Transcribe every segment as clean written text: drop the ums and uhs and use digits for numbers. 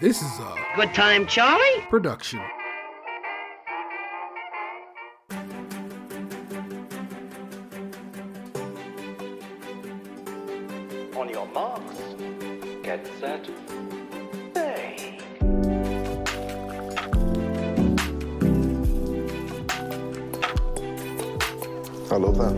This is a Good time, Charlie? production. On your marks, get set, play. Hello there.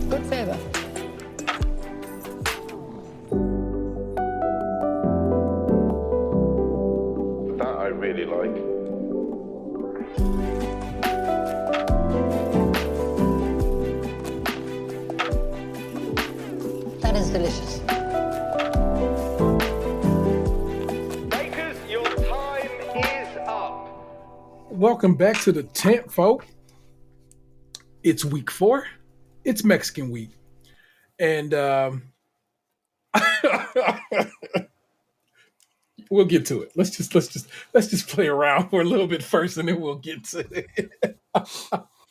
Good favor. That I really like. That is delicious. Bakers, your time is up. Welcome back to the tent, folk. It's week 4. It's Mexican week, and we'll get to it. Let's just play around for a little bit first, and then we'll get to it.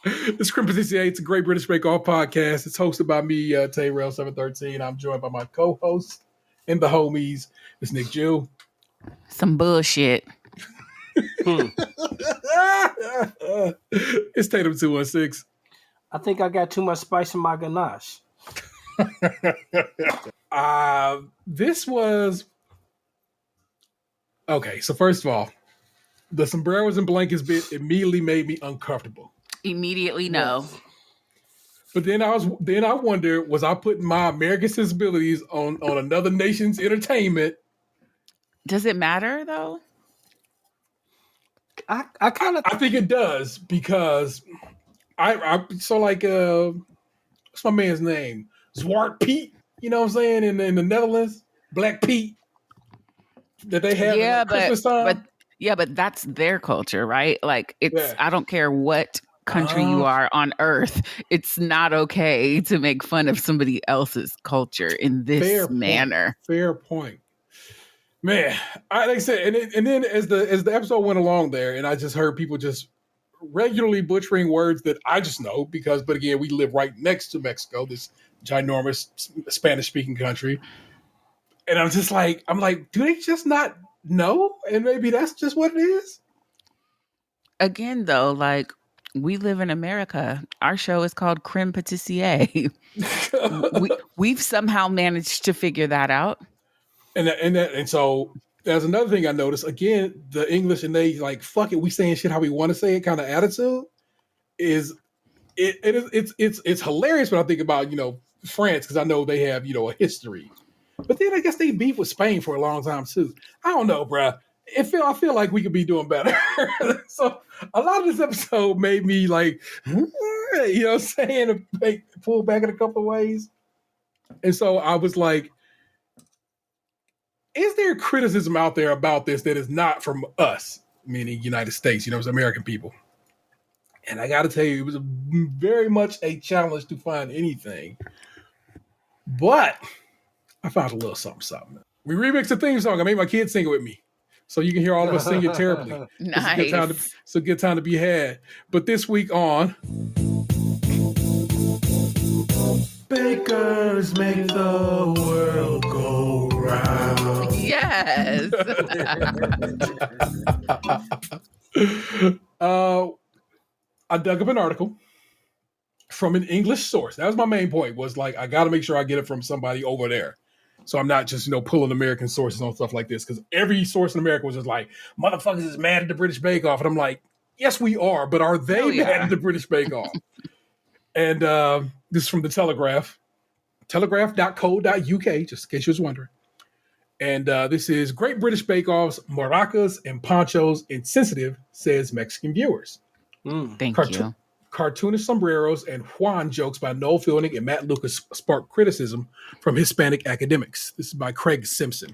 It's Creme Patissier. It's a Great British Bake Off podcast. It's hosted by me, Tayrell713. I'm joined by my co-host and the homies. It's Nick Jew. Some bullshit. It's Tatum216. I think I got too much spice in my ganache. This was okay. So first of all, the sombreros and blankets bit immediately made me uncomfortable. Immediately, no. But then I wondered, was I putting my American sensibilities on another nation's entertainment? Does it matter though? I kind of I think it does because what's my man's name? Zwart Piet. You know what I'm saying? In the Netherlands, Black Pete that they have at Christmas time. But that's their culture, right? Like Yeah. I don't care what country you are on earth, it's not okay to make fun of somebody else's culture in this manner. Fair point. Man, like I said, and then as the episode went along there, and I just heard people just regularly butchering words that I just know but again, we live right next to Mexico, this ginormous Spanish-speaking country, and I'm like, do they just not know? And maybe that's just what it is. Again, though, like we live in America. Our show is called Creme Patissier. We've somehow managed to figure that out. And so there's another thing I noticed. Again, the English and they like fuck it, we saying shit how we want to say it kind of attitude is it's hilarious when I think about France, because I know they have a history, but then I guess they beef with Spain for a long time too. I don't know, bruh. I feel like we could be doing better. So a lot of this episode made me like, saying, pull back in a couple of ways. And so I was like, is there criticism out there about this that is not from us, meaning United States, it's American people? And I got to tell you, it was very much a challenge to find anything. But I found a little something. We remixed the theme song. I made my kids sing it with me. So you can hear all of us sing it terribly. Nice. It's a good time to be had. But this week on Bakers Make the World Go Round. Yes. I dug up an article from an English source. That was my main point, was like, I got to make sure I get it from somebody over there. So I'm not just, pulling American sources on stuff like this, because every source in America was just like, motherfuckers is mad at the British Bake Off. And I'm like, yes, we are, but are they mad at the British Bake Off? And this is from the Telegraph, telegraph.co.uk, just in case you was wondering. And this is Great British Bake Off's maracas and ponchos insensitive, says Mexican viewers. Thank you. Cartoonish sombreros and Juan jokes by Noel Fielding and Matt Lucas sparked criticism from Hispanic academics. This is by Craig Simpson.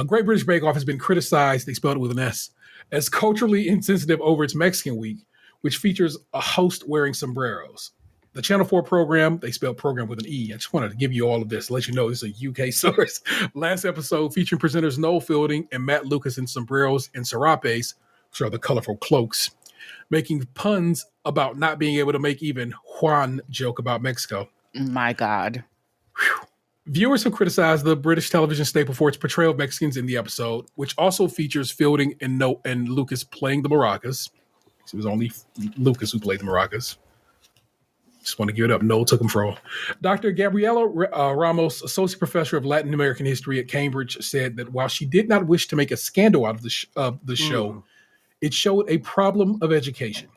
Great British Bake Off has been criticized, they spelled it with an S, as culturally insensitive over its Mexican week, which features a host wearing sombreros. The Channel 4 program, they spelled program with an E. I just wanted to give you all of this, let you know this is a UK source. Last episode featuring presenters Noel Fielding and Matt Lucas in sombreros and serapes, which are the colorful cloaks, making puns about not being able to make even Juan joke about Mexico. My God. Whew. Viewers have criticized the British television staple for its portrayal of Mexicans in the episode, which also features Fielding and Lucas playing the maracas. It was only Lucas who played the maracas. Just want to give it up. Noel took them from. Dr. Gabriela Ramos, associate professor of Latin American history at Cambridge, said that while she did not wish to make a scandal out of the show, it showed a problem of education.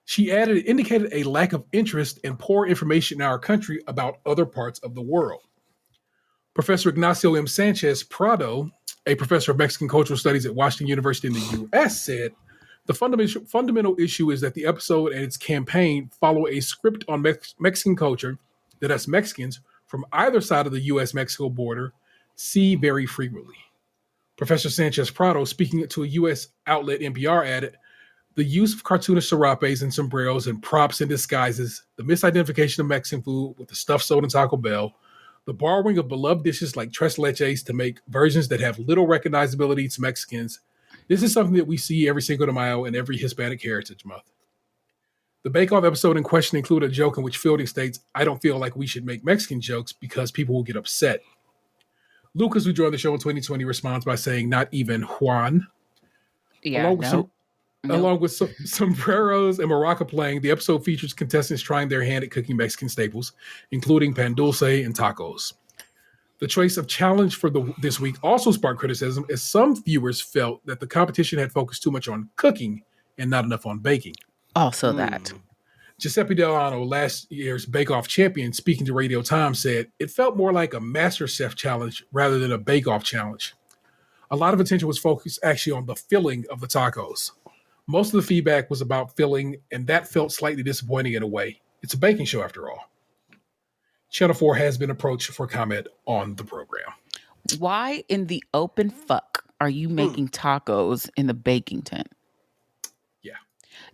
She added it indicated a lack of interest and poor information in our country about other parts of the world. Professor Ignacio M. Sanchez Prado, a professor of Mexican cultural studies at Washington University in the U.S., said, the fundamental issue is that the episode and its campaign follow a script on Mexican culture that us Mexicans from either side of the U.S.-Mexico border see very frequently. Professor Sanchez Prado, speaking to a U.S. outlet NPR, added, the use of cartoonish serapes and sombreros and props and disguises, the misidentification of Mexican food with the stuff sold in Taco Bell, the borrowing of beloved dishes like tres leches to make versions that have little recognizability to Mexicans. This is something that we see every Cinco de Mayo and every Hispanic Heritage Month. The Bake Off episode in question included a joke in which Fielding states, I don't feel like we should make Mexican jokes because people will get upset. Lucas, who joined the show in 2020, responds by saying, not even Juan. Yeah, Along with sombreros and maraca playing, the episode features contestants trying their hand at cooking Mexican staples, including pan dulce and tacos. The choice of challenge for this week also sparked criticism, as some viewers felt that the competition had focused too much on cooking and not enough on baking. Also that. Giuseppe Delano, last year's Bake Off champion, speaking to Radio Times, said, it felt more like a Master Chef challenge rather than a Bake Off challenge. A lot of attention was focused actually on the filling of the tacos. Most of the feedback was about filling, and that felt slightly disappointing in a way. It's a baking show after all. Channel 4 has been approached for comment on the program. Why in the open fuck are you making tacos in the baking tent? Yeah.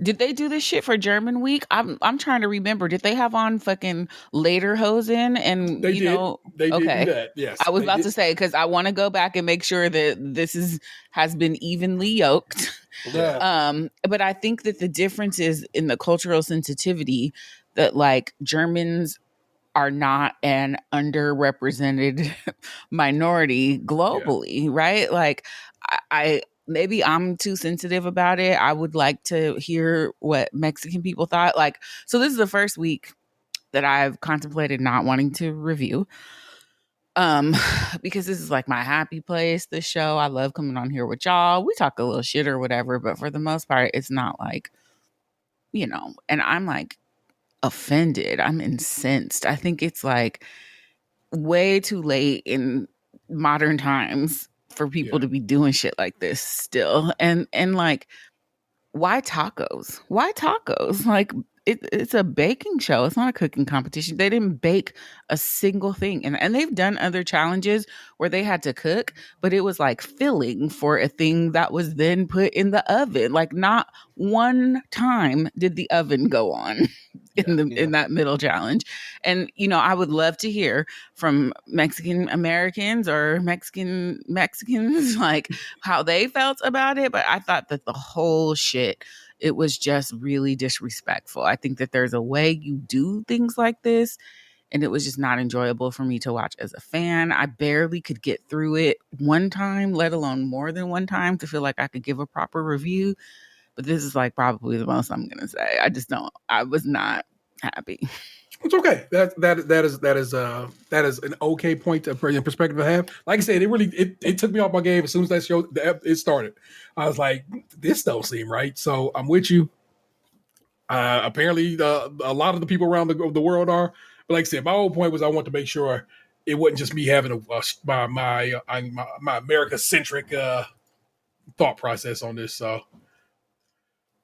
Did they do this shit for German Week? I'm trying to remember. Did they have on fucking lederhosen and They did. They did do that. Yes. I was about to say, because I want to go back and make sure that this has been evenly yoked. Yeah. But I think that the difference is in the cultural sensitivity that like Germans are not an underrepresented minority globally, right? Like I maybe I'm too sensitive about it. I would like to hear what Mexican people thought. Like, so this is the first week that I've contemplated not wanting to review. Because this is like my happy place, this show. I love coming on here with y'all. We talk a little shit or whatever, but for the most part, it's not like, and I'm like offended. I'm incensed. I think it's like way too late in modern times for people to be doing shit like this still. And like, why tacos? Why tacos? Like, it's a baking show. It's not a cooking competition. They didn't bake a single thing. And they've done other challenges where they had to cook, but it was like filling for a thing that was then put in the oven. Like not one time did the oven go on in that middle challenge. And, I would love to hear from Mexican Americans or Mexicans, like how they felt about it. But I thought that the whole shit, it was just really disrespectful. I think that there's a way you do things like this, and it was just not enjoyable for me to watch as a fan. I barely could get through it one time, let alone more than one time, to feel like I could give a proper review. But this is like probably the most I'm going to say. I was not happy. It's okay. That is an okay point of perspective to have. Like I said, it took me off my game as soon as that show it started. I was like, this don't seem right. So I'm with you. Apparently, a lot of the people around the world are. But like I said, my whole point was I want to make sure it wasn't just me having my America centric thought process on this. So,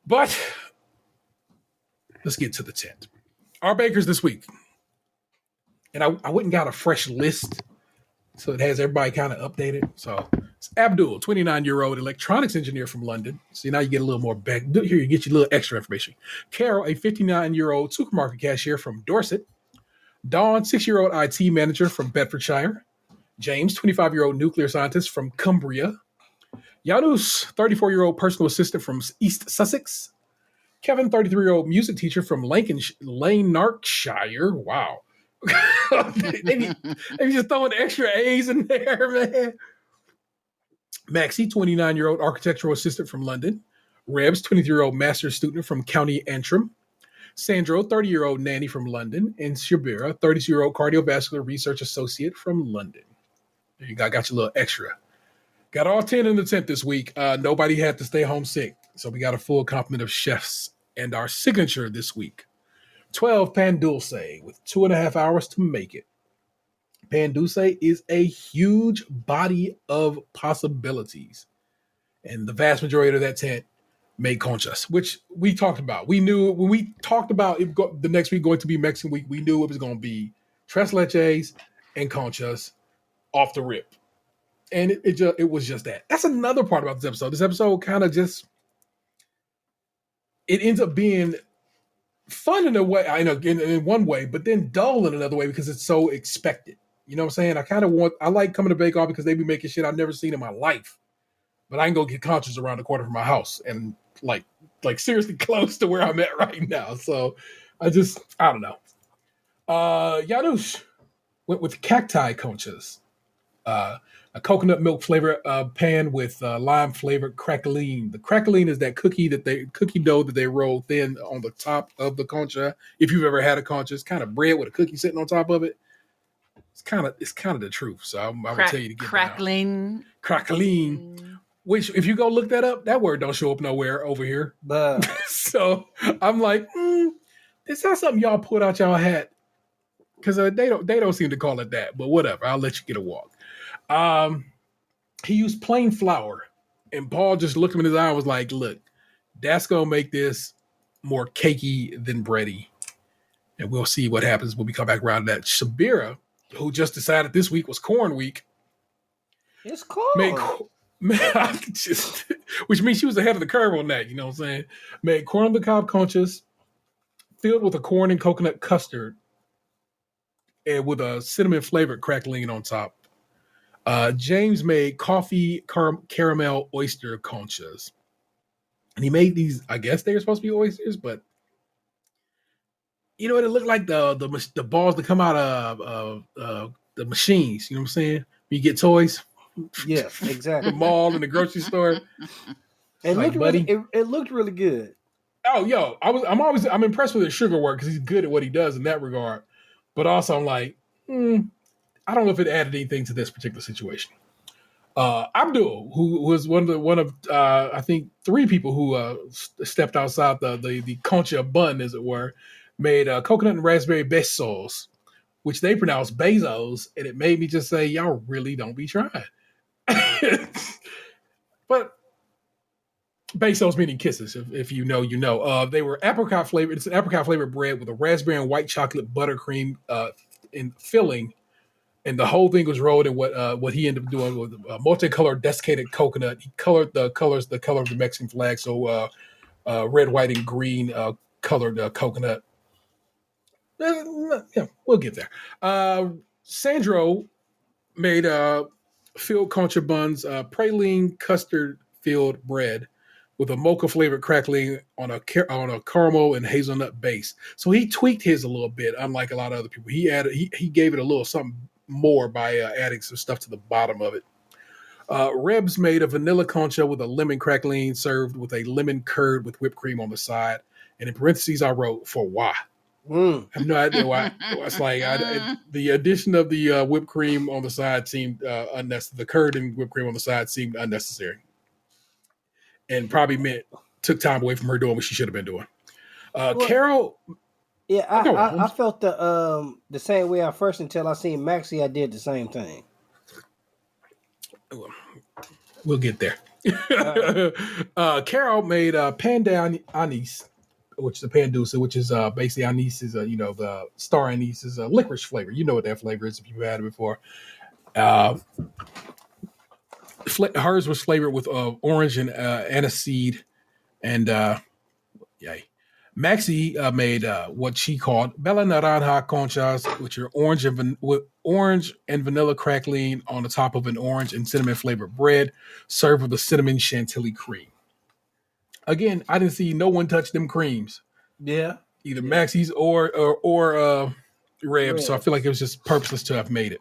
but let's get to the tent. Our bakers this week. And I went and got a fresh list. So it has everybody kind of updated. So Abdul, 29-year-old electronics engineer from London. See, now you get a little more back. Here, you get your little extra information. Carol, a 59-year-old supermarket cashier from Dorset. Dawn, 6-year-old IT manager from Bedfordshire. James, 25-year-old nuclear scientist from Cumbria. Janus, 34-year-old personal assistant from East Sussex. Kevin, 33-year-old music teacher from Lanarkshire. Wow. Maybe just throwing extra A's in there, man. Maxie, 29-year-old architectural assistant from London. Rebs, 23-year-old master's student from County Antrim. Sandro, 30-year-old nanny from London. And Shabira, 32-year-old cardiovascular research associate from London. There you go. I got your little extra. Got all 10 in the tent this week. Nobody had to stay home sick. So we got a full complement of chefs. And our signature this week, 12 Pan Dulce with 2.5 hours to make it. Pan Dulce is a huge body of possibilities. And the vast majority of that tent made conchas, which we talked about. We knew when we talked about the next week going to be Mexican week, we knew it was going to be tres leches and conchas off the rip. And it was just that. That's another part about this episode. This episode kind of just, it ends up being fun in a way, I know in one way, but then dull in another way because it's so expected. You know what I'm saying? I like coming to Bake Off because they be making shit I've never seen in my life. But I can go get conchas around the corner from my house and like seriously close to where I'm at right now. So I don't know. Janusz went with cacti conchas. A coconut milk flavor pan with lime flavored crackling. The crackling is that cookie dough that they roll thin on the top of the concha. If you've ever had a concha, it's kind of bread with a cookie sitting on top of it. It's kind of the truth. So I will tell you to get crackling. Crackling. Which, if you go look that up, that word don't show up nowhere over here. So I'm like, is that something y'all put out y'all hat? Because they don't seem to call it that. But whatever, I'll let you get a walk. He used plain flour, and Paul just looked him in his eye and was like, look, that's gonna make this more cakey than bready. And we'll see what happens when we come back around to that. Shabira, who just decided this week was corn week. It's corn. Which means she was ahead of the curve on that, you know what I'm saying? Made corn on the cob conchas filled with a corn and coconut custard and with a cinnamon flavored crackling on top. James made coffee caramel oyster conchas. And he made these, I guess they were supposed to be oysters, but you know what? It looked like the balls that come out of the machines, you know what I'm saying? When you get toys. Yeah, exactly. The mall and the grocery store. It looked really good. Oh, yo, I'm impressed with his sugar work because he's good at what he does in that regard. But also, I'm like, I don't know if it added anything to this particular situation. Abdul, who was one of I think 3 people who stepped outside the concha bun, as it were, made coconut and raspberry besos, which they pronounce bezos, and it made me just say, y'all really don't be trying. But besos meaning kisses, if you know, you know. They were apricot flavored. It's an apricot flavored bread with a raspberry and white chocolate buttercream in filling. And the whole thing was rolled in what he ended up doing with multicolored desiccated coconut. He colored the color of the Mexican flag, so red, white, and green colored coconut. Yeah, we'll get there. Sandro made filled concha buns, praline custard filled bread with a mocha flavored crackling on a caramel and hazelnut base. So he tweaked his a little bit, unlike a lot of other people. He gave it a little something more by adding some stuff to the bottom of it. Rebs made a vanilla concha with a lemon crackling served with a lemon curd with whipped cream on the side. And in parentheses, I wrote, for why? I have no idea why. It's like the addition of the whipped cream on the side seemed unnecessary. The curd and whipped cream on the side seemed unnecessary. And probably took time away from her doing what she should have been doing. Carol... Yeah, I felt the same way at first until I seen Maxie. I did the same thing. We'll get there. Carol made pan de anise, which is a pan dulce, which is basically anise is the star anise is a licorice flavor. You know what that flavor is if you've had it before. hers was flavored with orange and aniseed, and yay. Maxie made what she called Bella Naranja Conchas, which are orange and vanilla crackling on the top of an orange and cinnamon flavored bread, served with a cinnamon chantilly cream. Again, I didn't see no one touch them creams, Yeah. either Maxie's or Rebs. So I feel like it was just purposeless to have made it.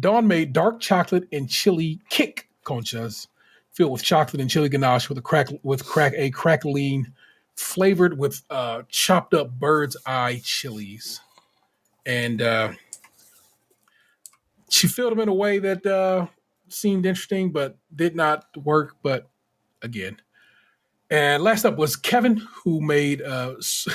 Dawn made dark chocolate and chili kick conchas filled with chocolate and chili ganache with a crackling flavored with chopped up bird's eye chilies. And she filled them in a way that seemed interesting but did not work. But again. And last up was Kevin, who made this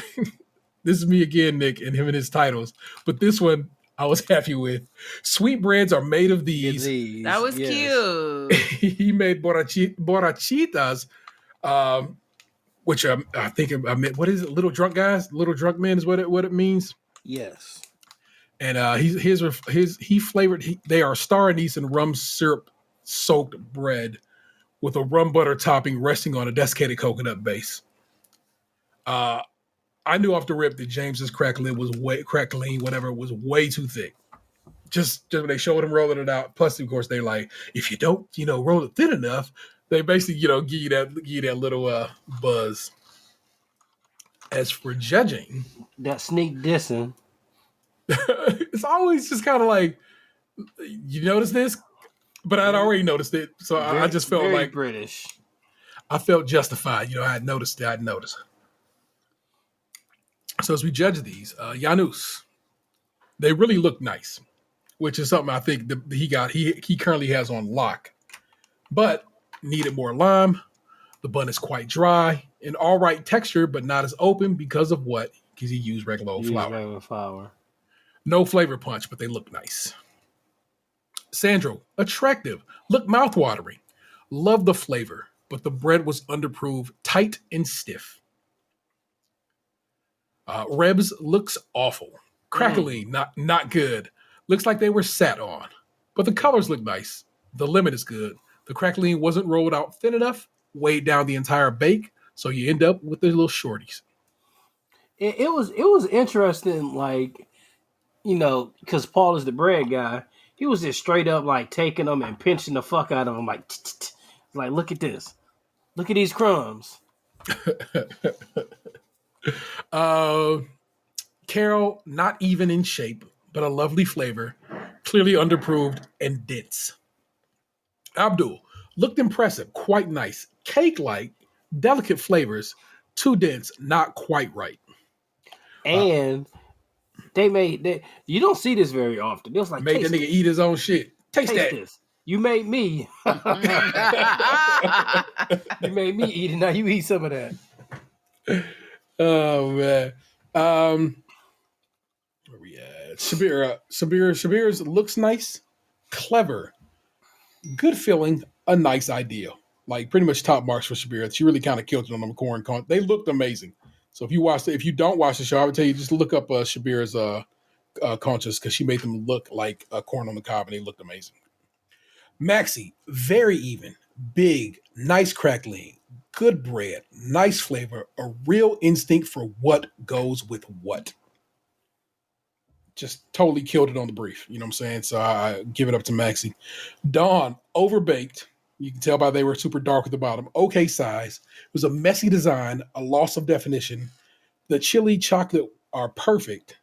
is me again, Nick, and him and his titles. But this one I was happy with. Sweetbreads are made of these. That was cute. He made borrachitas, which I think I meant, what is it? Little drunk guys, little drunk men is what it means. Yes. And he flavored. They are star anise and rum syrup soaked bread with a rum butter topping resting on a desiccated coconut base. I knew off the rip that James's crackling was way too thick. Just when they showed him rolling it out. Plus, of course, they like, if you don't, roll it thin enough, they basically, give you that little buzz. As for judging, that sneak dissing, it's always just kind of like, you notice this, but I'd already noticed it, so I just felt like British. I felt justified. I had noticed it. So as we judge these, Janus, they really look nice, which is something I think that he currently has on lock, but needed more lime. The bun is quite dry, an all right texture, but not as open because he used regular old flour. No flavor punch, but they look nice. Sandro, attractive, look mouthwatering. Love the flavor, but the bread was underproved, tight and stiff. Rebs looks awful. Crackling, not good. Looks like they were sat on. But the colors look nice. The lemon is good. The crackling wasn't rolled out thin enough, weighed down the entire bake, so you end up with the little shorties. It was interesting, like, because Paul is the bread guy. He was just straight up like taking them and pinching the fuck out of them, like look at this, look at these crumbs. Carol, not even in shape, but a lovely flavor, clearly underproved and dense. Abdul looked impressive, quite nice, cake-like, delicate flavors, too dense, not quite right. And you don't see this very often. It was like, made that nigga eat his own shit. Taste that. This. You made me. You made me eat it. Now you eat some of that. Oh man. Where we at? Shabir's looks nice, clever, good feeling, a nice idea. Like pretty much top marks for Shabir. She really kind of killed it on them corn. They looked amazing. So if you don't watch the show, I would tell you just look up Shabir's conchas because she made them look like corn on the cob and they looked amazing. Maxie, very even, big, nice crackling, good bread, nice flavor, a real instinct for what goes with what. Just totally killed it on the brief. You know what I'm saying? So I give it up to Maxie. Dawn, overbaked. You can tell by they were super dark at the bottom. Okay size. It was a messy design, a loss of definition. The chili chocolate are perfect.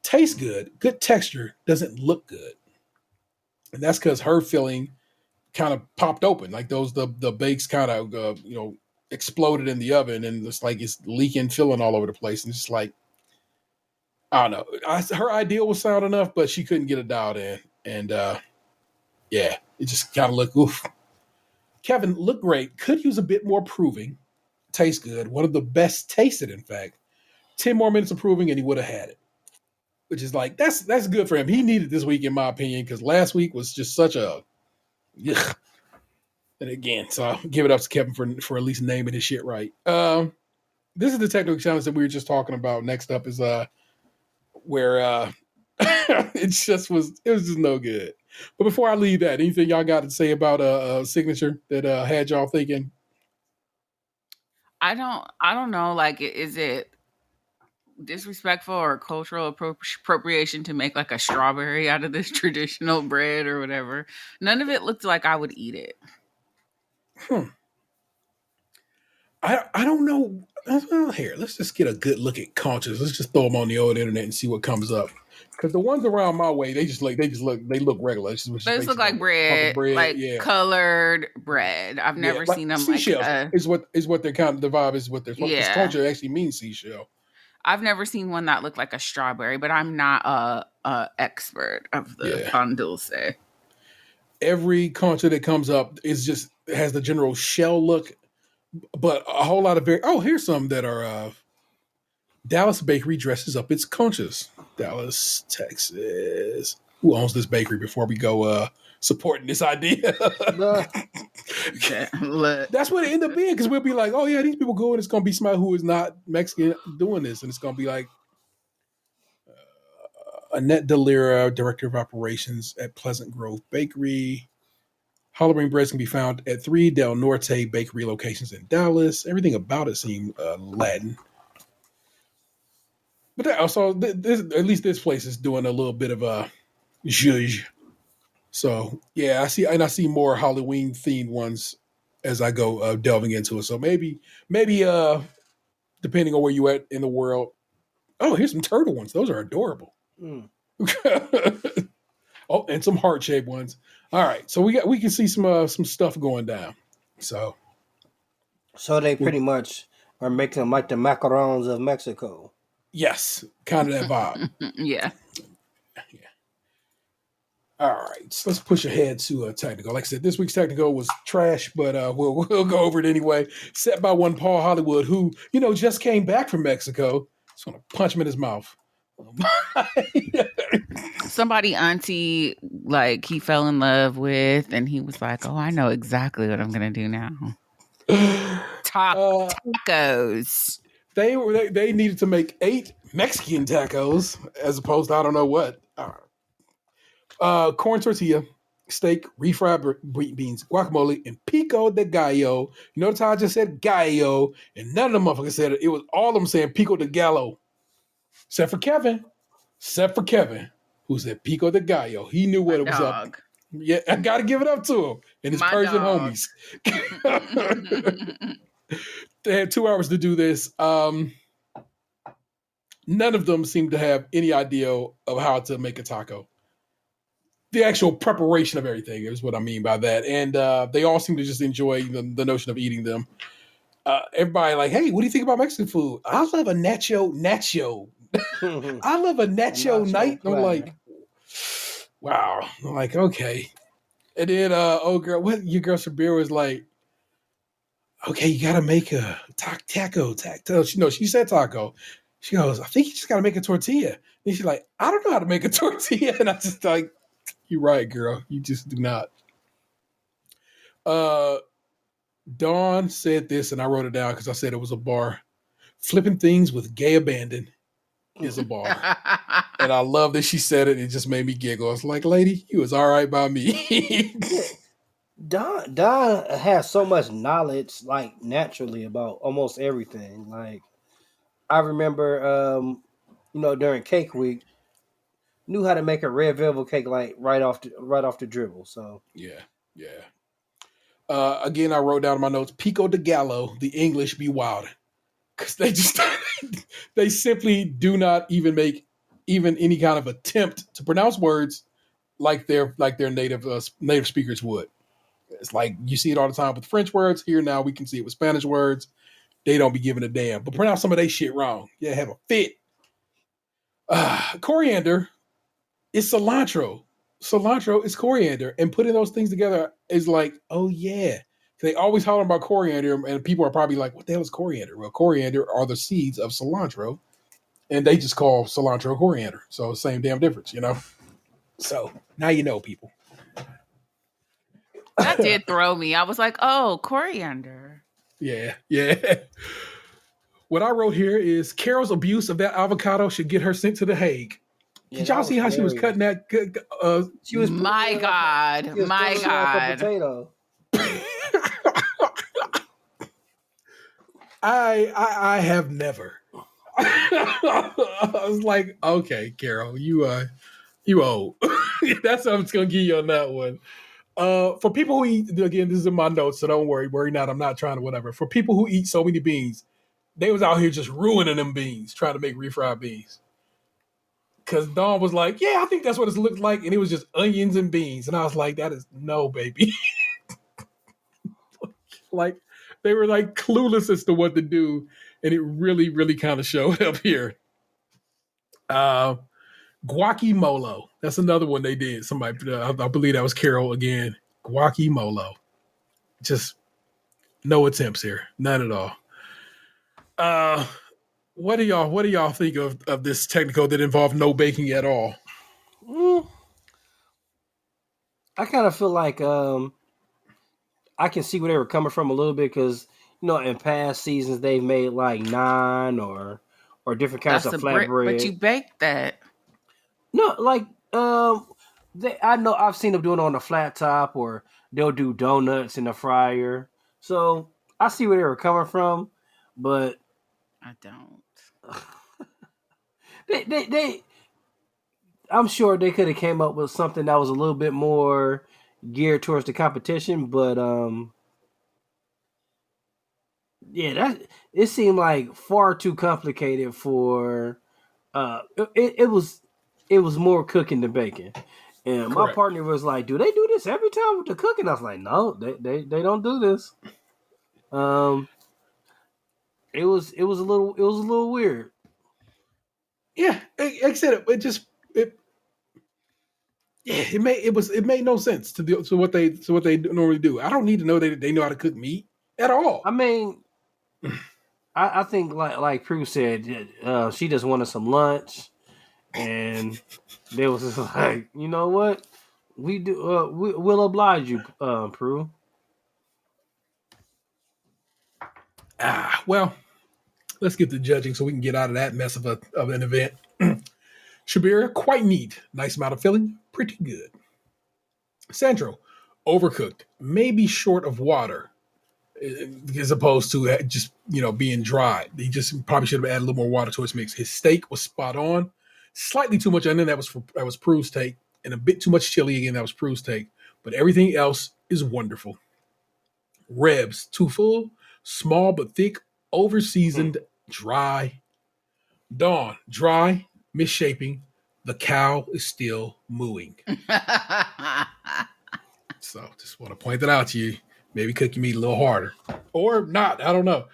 Tastes good, good texture, doesn't look good. And that's because her filling kind of popped open. Like the bakes kind of, exploded in the oven and it's like it's leaking filling all over the place. And it's just like, I don't know. Her ideal was sound enough, but she couldn't get it dialed in. And it just kind of looked oof. Kevin looked great. Could use a bit more proving. Tastes good. One of the best tasted, in fact. 10 more minutes of proving and he would have had it. Which is like, that's good for him. He needed this week, in my opinion, because last week was just such a ugh. And again, so I'll give it up to Kevin for at least naming his shit right. This is the technical challenge that we were just talking about. Next up is where It was just no good. But before I leave that, anything y'all got to say about a signature that had y'all thinking? I don't know. Like, is it disrespectful or cultural appropriation to make like a strawberry out of this traditional bread or whatever? None of it looked like I would eat it. I don't know. Well, here, let's just get a good look at conchas. Let's just throw them on the old internet and see what comes up. Because the ones around my way, they look regular. It's just They just look like bread, like yeah, colored bread. I've yeah, never like seen them seashells like is what they're kind of the vibe is what they're supposed. Because yeah. concha actually means seashell. I've never seen one that looked like a strawberry, but I'm not a expert of the Pan Dulce. Every concha that comes up is just has the general shell look, but a whole lot of here's some that are Dallas Bakery dresses up its conchas. Dallas, Texas. Who owns this bakery before we go supporting this idea? That's what it end up being, because we'll be like, oh yeah, these people go and it's gonna be somebody who is not Mexican doing this, and it's gonna be like Annette Delira, Director of Operations at Pleasant Grove Bakery. Hollowing breads can be found at 3 Del Norte bakery locations in Dallas. Everything about it seemed Latin. But also, at least this place is doing a little bit of a zhuzh. So, yeah, I see more Halloween themed ones as I go delving into it. So maybe, depending on where you at in the world. Oh, here's some turtle ones. Those are adorable. Oh, and some heart shaped ones. All right, so we can see some stuff going down. So they pretty much are making them like the macarons of Mexico. Yes, kind of that vibe. Yeah. All right, so let's push ahead to technical. Like I said, this week's technical was trash, but we'll go over it anyway. Set by one Paul Hollywood, who just came back from Mexico. Just want to punch him in his mouth. Somebody auntie like he fell in love with, and he was like, "Oh, I know exactly what I'm gonna do now." Tacos. They needed to make 8 Mexican tacos as opposed to I don't know what. Corn tortilla, steak, refried beans, guacamole, and pico de gallo. You notice how I just said gallo, and none of the motherfuckers said it. It was all of them saying pico de gallo, except for Kevin, who said pico de gallo. He knew what it was up. Yeah, I got to give it up to him and his Persian homies. They had 2 hours to do this. None of them seemed to have any idea of how to make a taco. The actual preparation of everything is what I mean by that. And they all seem to just enjoy the notion of eating them. Everybody like, hey, what do you think about Mexican food? I love a nacho. I love a nacho night. I'm like, wow. I'm like, okay. And then, your girl Sabir was like, okay, you got to make a taco. She said taco. She goes, I think you just got to make a tortilla. And she's like, I don't know how to make a tortilla. And I just like, you're right, girl. You just do not. Dawn said this, and I wrote it down because I said it was a bar. Flipping things with gay abandon is a bar. And I love that she said it. It just made me giggle. I was like, lady, you was all right by me. Don has so much knowledge, like naturally, about almost everything. Like I remember, during Cake Week, knew how to make a red velvet cake like right off the dribble. So yeah. Again, I wrote down in my notes, pico de gallo, the English be wild, because they simply do not even make any kind of attempt to pronounce words like their native speakers would. It's like you see it all the time with French words. Here now we can see it with Spanish words. They don't be giving a damn, but pronounce some of their shit wrong. Yeah, have a fit. Coriander is cilantro. Cilantro is coriander, and putting those things together is like, oh yeah. They always holler about coriander, and people are probably like, what the hell is coriander? Well, coriander are the seeds of cilantro, and they just call cilantro coriander. So same damn difference, So now you know, people. That did throw me. I was like, oh, coriander. Yeah. What I wrote here is Carol's abuse of that avocado should get her sent to The Hague. Did y'all see how she was cutting that? She was My God. she was My putting it like a God. potato. I have never. I was like, okay, Carol, you old. That's what I'm just gonna give you on that one. For people who eat, again, this is in my notes, so don't worry not. I'm not trying to whatever. For people who eat so many beans, they was out here just ruining them beans, trying to make refried beans. Because Dawn was like, yeah, I think that's what it looked like, and it was just onions and beans, and I was like, that is no, baby. Like they were like clueless as to what to do, and it really, really kind of showed up here. Guacamole. That's another one they did. Somebody, I believe that was Carol again. Guacamole. Just no attempts here, none at all. What do y'all think of this technical that involved no baking at all? I kind of feel like I can see where they were coming from a little bit because in past seasons they've made like naan or different kinds That's of a brick, flatbread. but you baked that. No, like I know I've seen them doing it on the flat top, or they'll do donuts in the fryer. So I see where they were coming from, but I don't. they I'm sure they could have came up with something that was a little bit more geared towards the competition, but yeah, it seemed like far too complicated for it was more cooking than baking. And my Correct. partner was like, "Do they do this every time with the cooking?" I was like, "No, they don't do this." It was a little weird. Yeah, like I said, it made no sense to what they normally do. I don't need to know they know how to cook meat at all. I mean, I think like Prue said, she just wanted some lunch, and they was just like, you know what, we'll oblige you, Prue. Well, let's get to judging so we can get out of that mess of an event. Shabira, quite neat, nice amount of filling, pretty good. Sandro, overcooked, maybe short of water, as opposed to just being dry. He just probably should have added a little more water to his mix. His steak was spot on, slightly too much onion, that was Prue's take, and a bit too much chili again, that was Prue's take. But everything else is wonderful. Ribs, too full, small but thick, over-seasoned, dry. Dawn, dry, misshaping. The cow is still mooing. So just want to point that out to you. Maybe cook your meat a little harder. Or not. I don't know.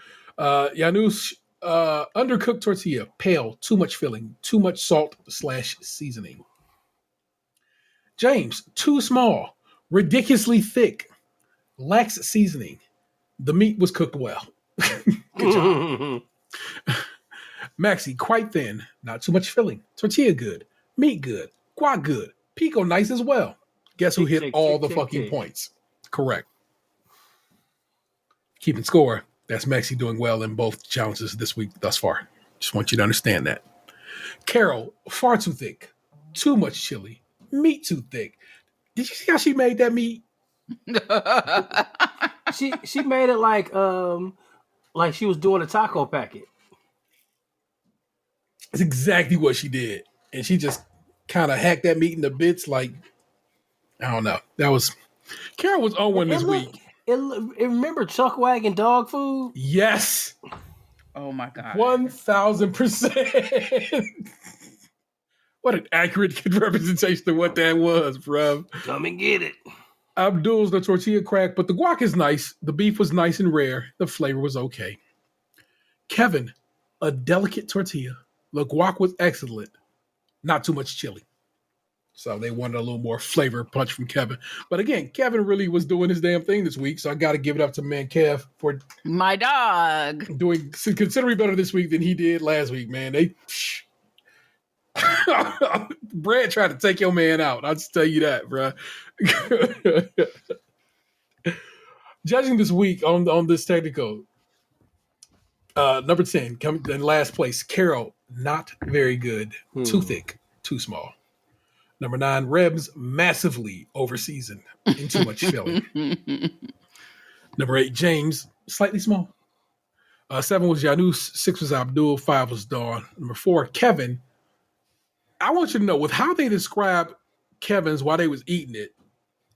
Janusz, undercooked tortilla. Pale. Too much filling. Too much salt / seasoning. James, too small. Ridiculously thick. Lacks seasoning. The meat was cooked well. Good job. Maxi, quite thin. Not too much filling. Tortilla good. Meat good. Guac good. Pico nice as well. Guess who hit all the fucking points? Correct. Keeping score. That's Maxi doing well in both challenges this week thus far. Just want you to understand that. Carol, far too thick. Too much chili. Meat too thick. Did you see how she made that meat? She made it like she was doing a taco packet. That's exactly what she did. And she just kind of hacked that meat into bits like, I don't know. Carol was on one this week. Remember Chuck Wagon dog food? Yes. Oh my God. 1000%. What an accurate representation of what that was, bro. Come and get it. Abdul's the tortilla crack, but the guac is nice. The beef was nice and rare. The flavor was okay. Kevin, a delicate tortilla. The guac was excellent. Not too much chili. So they wanted a little more flavor punch from Kevin. But again, Kevin really was doing his damn thing this week. So I got to give it up to man Kev for my dog doing considerably better this week than he did last week, man. Brad tried to take your man out. I'll just tell you that, bro. Judging this week on this technical, number 10, coming in last place, Carol, not very good. Too thick. too small. Number 9, Rebs, massively overseasoned and too much filling. Number 8, James, slightly small. 7 was Janus, 6 was Abdul, 5 was Dawn. Number 4, Kevin. I want you to know, with how they describe Kevin's while they was eating it,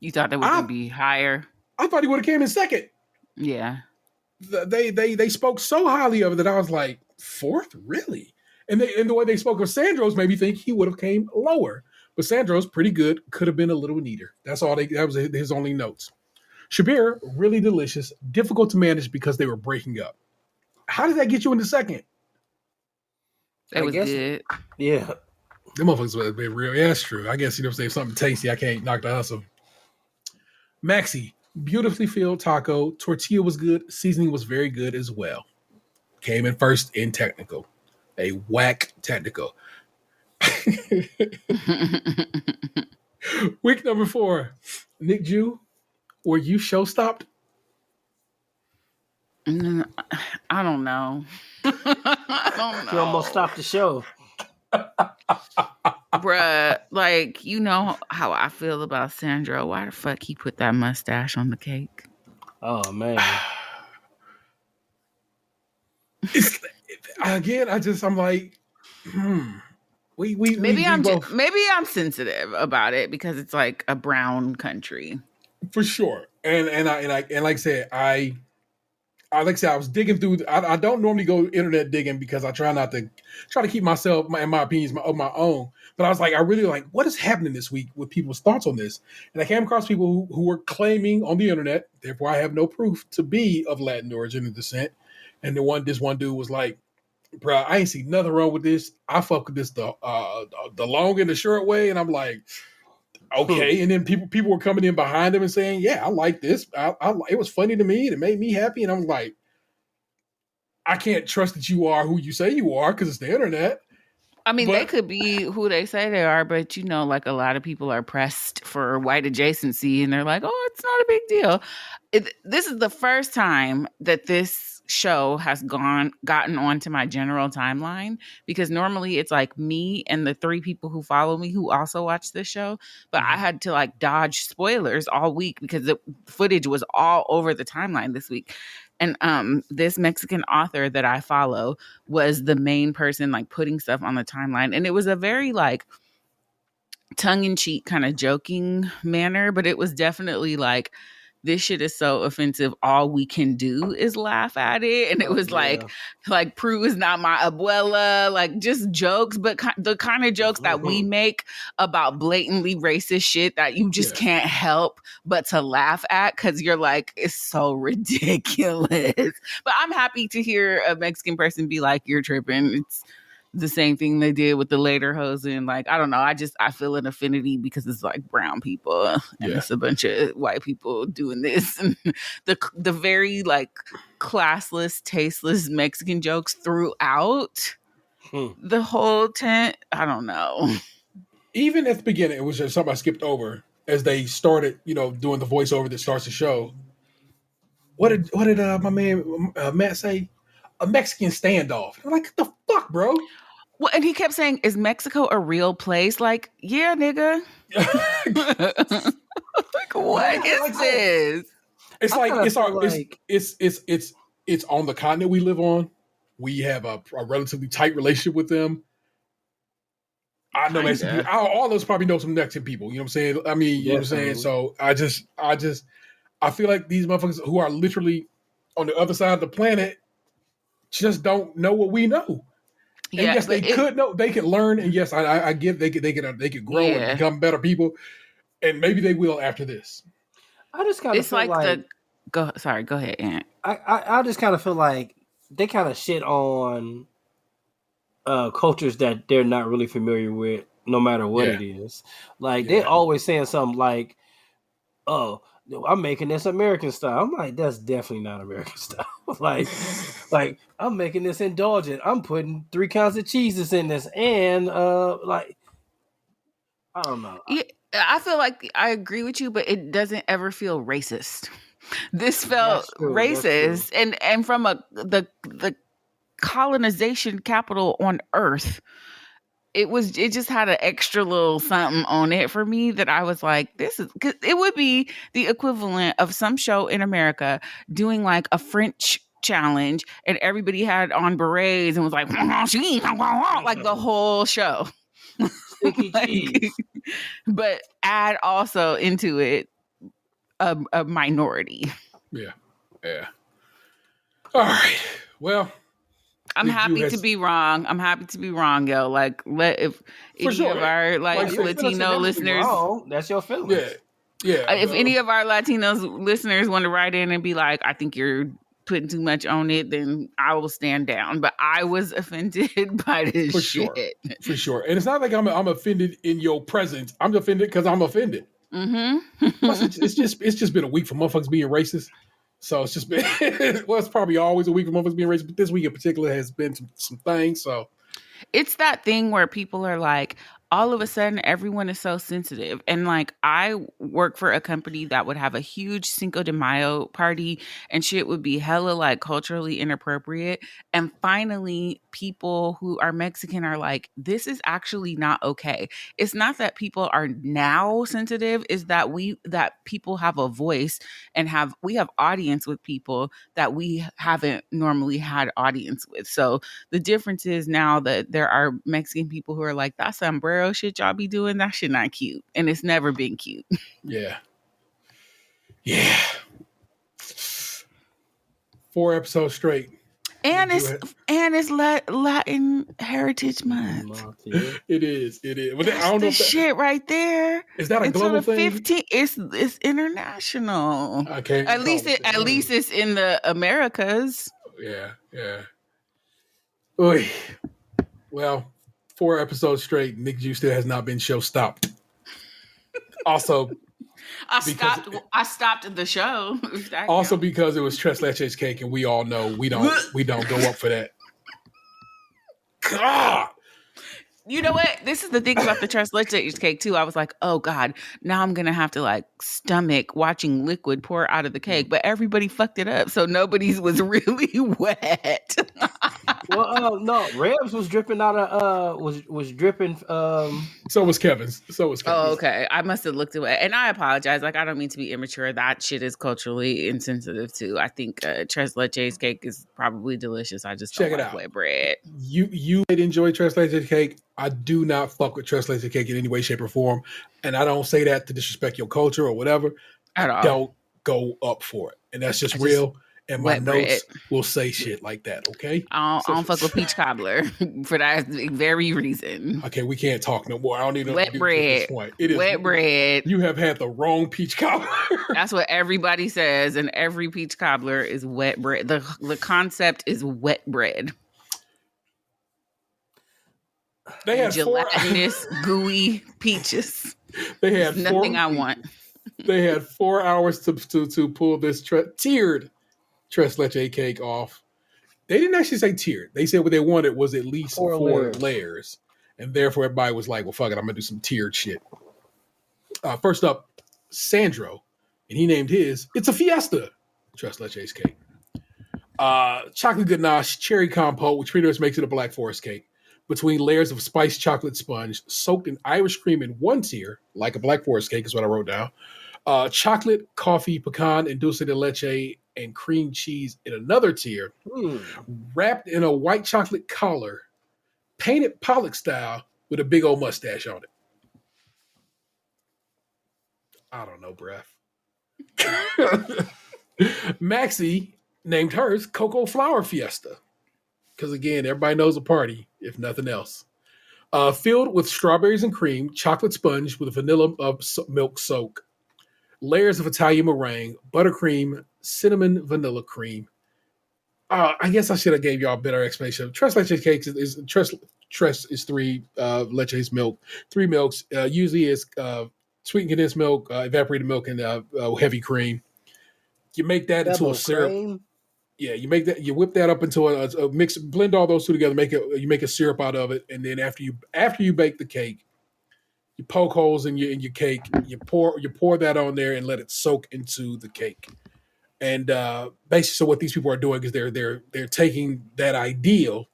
You thought that was going to be higher? I thought he would have came in second. Yeah. They spoke so highly of it that I was like, 4th, really? And the way they spoke of Sandro's made me think he would have came lower. But Sandro's pretty good. Could have been a little neater. That was his only notes. Shabir, really delicious. Difficult to manage because they were breaking up. How did that get you into second? It was good. Yeah. Them motherfuckers would have been real. Yeah, that's true. I guess, you know what I'm saying, something tasty. I can't knock the hustle. Maxi, beautifully filled taco. Tortilla was good. Seasoning was very good as well. Came in first in technical. A whack technical. Week number 4. Nick Jew, were you show stopped? I don't know. I don't know. You almost stopped the show. Bruh, like, you know how I feel about Sandro. Why the fuck he put that mustache on the cake? Oh, man. I'm like, Maybe I'm sensitive about it because it's like a brown country. For sure. And like I said, I was digging through. I don't normally go internet digging because I try to keep myself and my opinions of my own. But I was like, I really like what is happening this week with people's thoughts on this. And I came across people who were claiming on the internet, therefore I have no proof, to be of Latin origin and descent. And this one dude was like, bro, I ain't see nothing wrong with this. I fuck with this the long and the short way. And I'm like, okay. And then people were coming in behind him and saying, yeah, I like this. It was funny to me. And it made me happy. And I'm like, I can't trust that you are who you say you are because it's the internet. I mean, they could be who they say they are, but you know, like a lot of people are pressed for white adjacency and they're like, oh, it's not a big deal. This is the first time that this show has gotten onto my general timeline, because normally it's like me and the 3 people who follow me who also watch this show. But I had to like dodge spoilers all week because the footage was all over the timeline this week. And this Mexican author that I follow was the main person like putting stuff on the timeline. And it was a very like tongue-in-cheek kind of joking manner, but it was definitely like, this shit is so offensive. All we can do is laugh at it. And it was like Prue is not my abuela, like just jokes, but the kind of jokes that we make about blatantly racist shit that you just can't help but to laugh at because you're like, it's so ridiculous. But I'm happy to hear a Mexican person be like, you're tripping. It's the same thing they did with the later hosen. Like, I don't know. I feel an affinity because it's like brown people and it's a bunch of white people doing this. And the very like classless, tasteless Mexican jokes throughout the whole tent. I don't know. Even at the beginning, it was just something I skipped over as they started, doing the voiceover that starts the show. What did my man Matt say? A Mexican standoff. I'm like, what the fuck, bro? Well, and he kept saying, is Mexico a real place? Like, yeah, nigga. Like, what is this? It's it's on the continent we live on. We have a relatively tight relationship with them. I know Mexican people. All of us probably know some Mexican people. You know what I'm saying? I mean, you know what I'm saying? So I feel like these motherfuckers who are literally on the other side of the planet just don't know what we know. And yes, they could know. They could learn. And yes, I give they could grow and become better people. And maybe they will after this. I just kind of feel like go ahead, Aunt. I just kind of feel like they kind of shit on cultures that they're not really familiar with, no matter what it is. Like they're always saying something like, "Oh, I'm making this American style." I'm like, that's definitely not American style. like I'm making this indulgent. I'm putting 3 kinds of cheeses in this, and I don't know. Yeah, I feel like I agree with you, but it doesn't ever feel racist. This felt racist, and from the colonization capital on Earth, it just had an extra little something on it for me that I was like, this is, because it would be the equivalent of some show in America doing like a French challenge and everybody had on berets and was like like the whole show. Sticky cheese. But add also into it a minority. Yeah. All right. Well, I'm happy to be wrong. I'm happy to be wrong, yo. Like, if any sure. of our Like, Latino listeners, that's your feelings. Yeah. If any of our Latinos listeners want to write in and be like, I think you're putting too much on it, then I will stand down. But I was offended by this shit. For sure. And it's not like I'm offended in your presence. I'm offended because I'm offended. Mm-hmm. Plus, it's just been a week for motherfuckers being racist. So it's just been, well, it's probably always a week for motherfuckers being racist, but this week in particular has been some things. So it's that thing where people are like, all of a sudden, everyone is so sensitive. And like, I work for a company that would have a huge Cinco de Mayo party and shit would be hella like culturally inappropriate. And finally, people who are Mexican are like, this is actually not okay. It's not that people are now sensitive, is that people have a voice and we have audience with people that we haven't normally had audience with. So the difference is now that there are Mexican people who are like, that sombrero shit y'all be doing, that shit not cute. And it's never been cute. Yeah. 4 episodes straight. And it's Latin Heritage Month. It is. But that's I don't know if shit right there. Is that a global thing? 15, it's international. Okay. At least it's in the Americas. Yeah. Oy. Well, 4 episodes straight. Nick Juice still has not been show stopped. Also, I stopped the show. Also because it was Tres Leches cake, and we all know we don't go up for that. God. You know what? This is the thing about the Tres Leches cake too. I was like, oh God, now I'm gonna have to like stomach watching liquid pour out of the cake. But everybody fucked it up, so nobody's was really wet. Well, no, Rebs was dripping out of was dripping. So was Kevin's. Oh, okay. I must have looked away, and I apologize. Like, I don't mean to be immature. That shit is culturally insensitive too. I think Tres Leches cake is probably delicious. I just don't like wet bread. You enjoy Tres Leches cake. I do not fuck with Tres Leches cake in any way, shape, or form, and I don't say that to disrespect your culture or whatever. At all. Don't go up for it, and that's just real. And my notes will say shit like that, okay? I don't fuck with peach cobbler for that very reason. Okay, we can't talk no more. I don't even know wet bread. At this point. It is wet bread. You have had the wrong peach cobbler. That's what everybody says, and every peach cobbler is wet bread. The concept is wet bread. They had gelatinous, gooey peaches. They had nothing I want. They had 4 hours to pull this tiered Tres Leche cake off. They didn't actually say tiered. They said what they wanted was at least 4 layers. And therefore everybody was like, well, fuck it, I'm going to do some tiered shit. First up, Sandro. And he named his, it's a fiesta Tres Leches cake. Chocolate ganache, cherry compote, which pretty much makes it a Black Forest cake, between layers of spiced chocolate sponge, soaked in Irish cream in one tier, like a Black Forest cake is what I wrote down. Chocolate, coffee, pecan, and dulce de leche, and cream cheese in another tier, wrapped in a white chocolate collar, painted Pollock style with a big old mustache on it. I don't know, bruh. Maxie named hers Cocoa Flower Fiesta. Because again, everybody knows a party, if nothing else. Filled with strawberries and cream, chocolate sponge with vanilla milk soak, layers of Italian meringue, buttercream, cinnamon vanilla cream. I guess I should have gave y'all a better explanation. Tres Leches cakes is 3 leches milk, 3 milks. Usually it's sweetened condensed milk, evaporated milk, and heavy cream. You make that into a syrup. Cream? Yeah, you make that. You whip that up into a mix. Blend all those two together. You make a syrup out of it, and then after you bake the cake, you poke holes in your cake. You pour that on there and let it soak into the cake. And basically, so what these people are doing is they're taking that ideal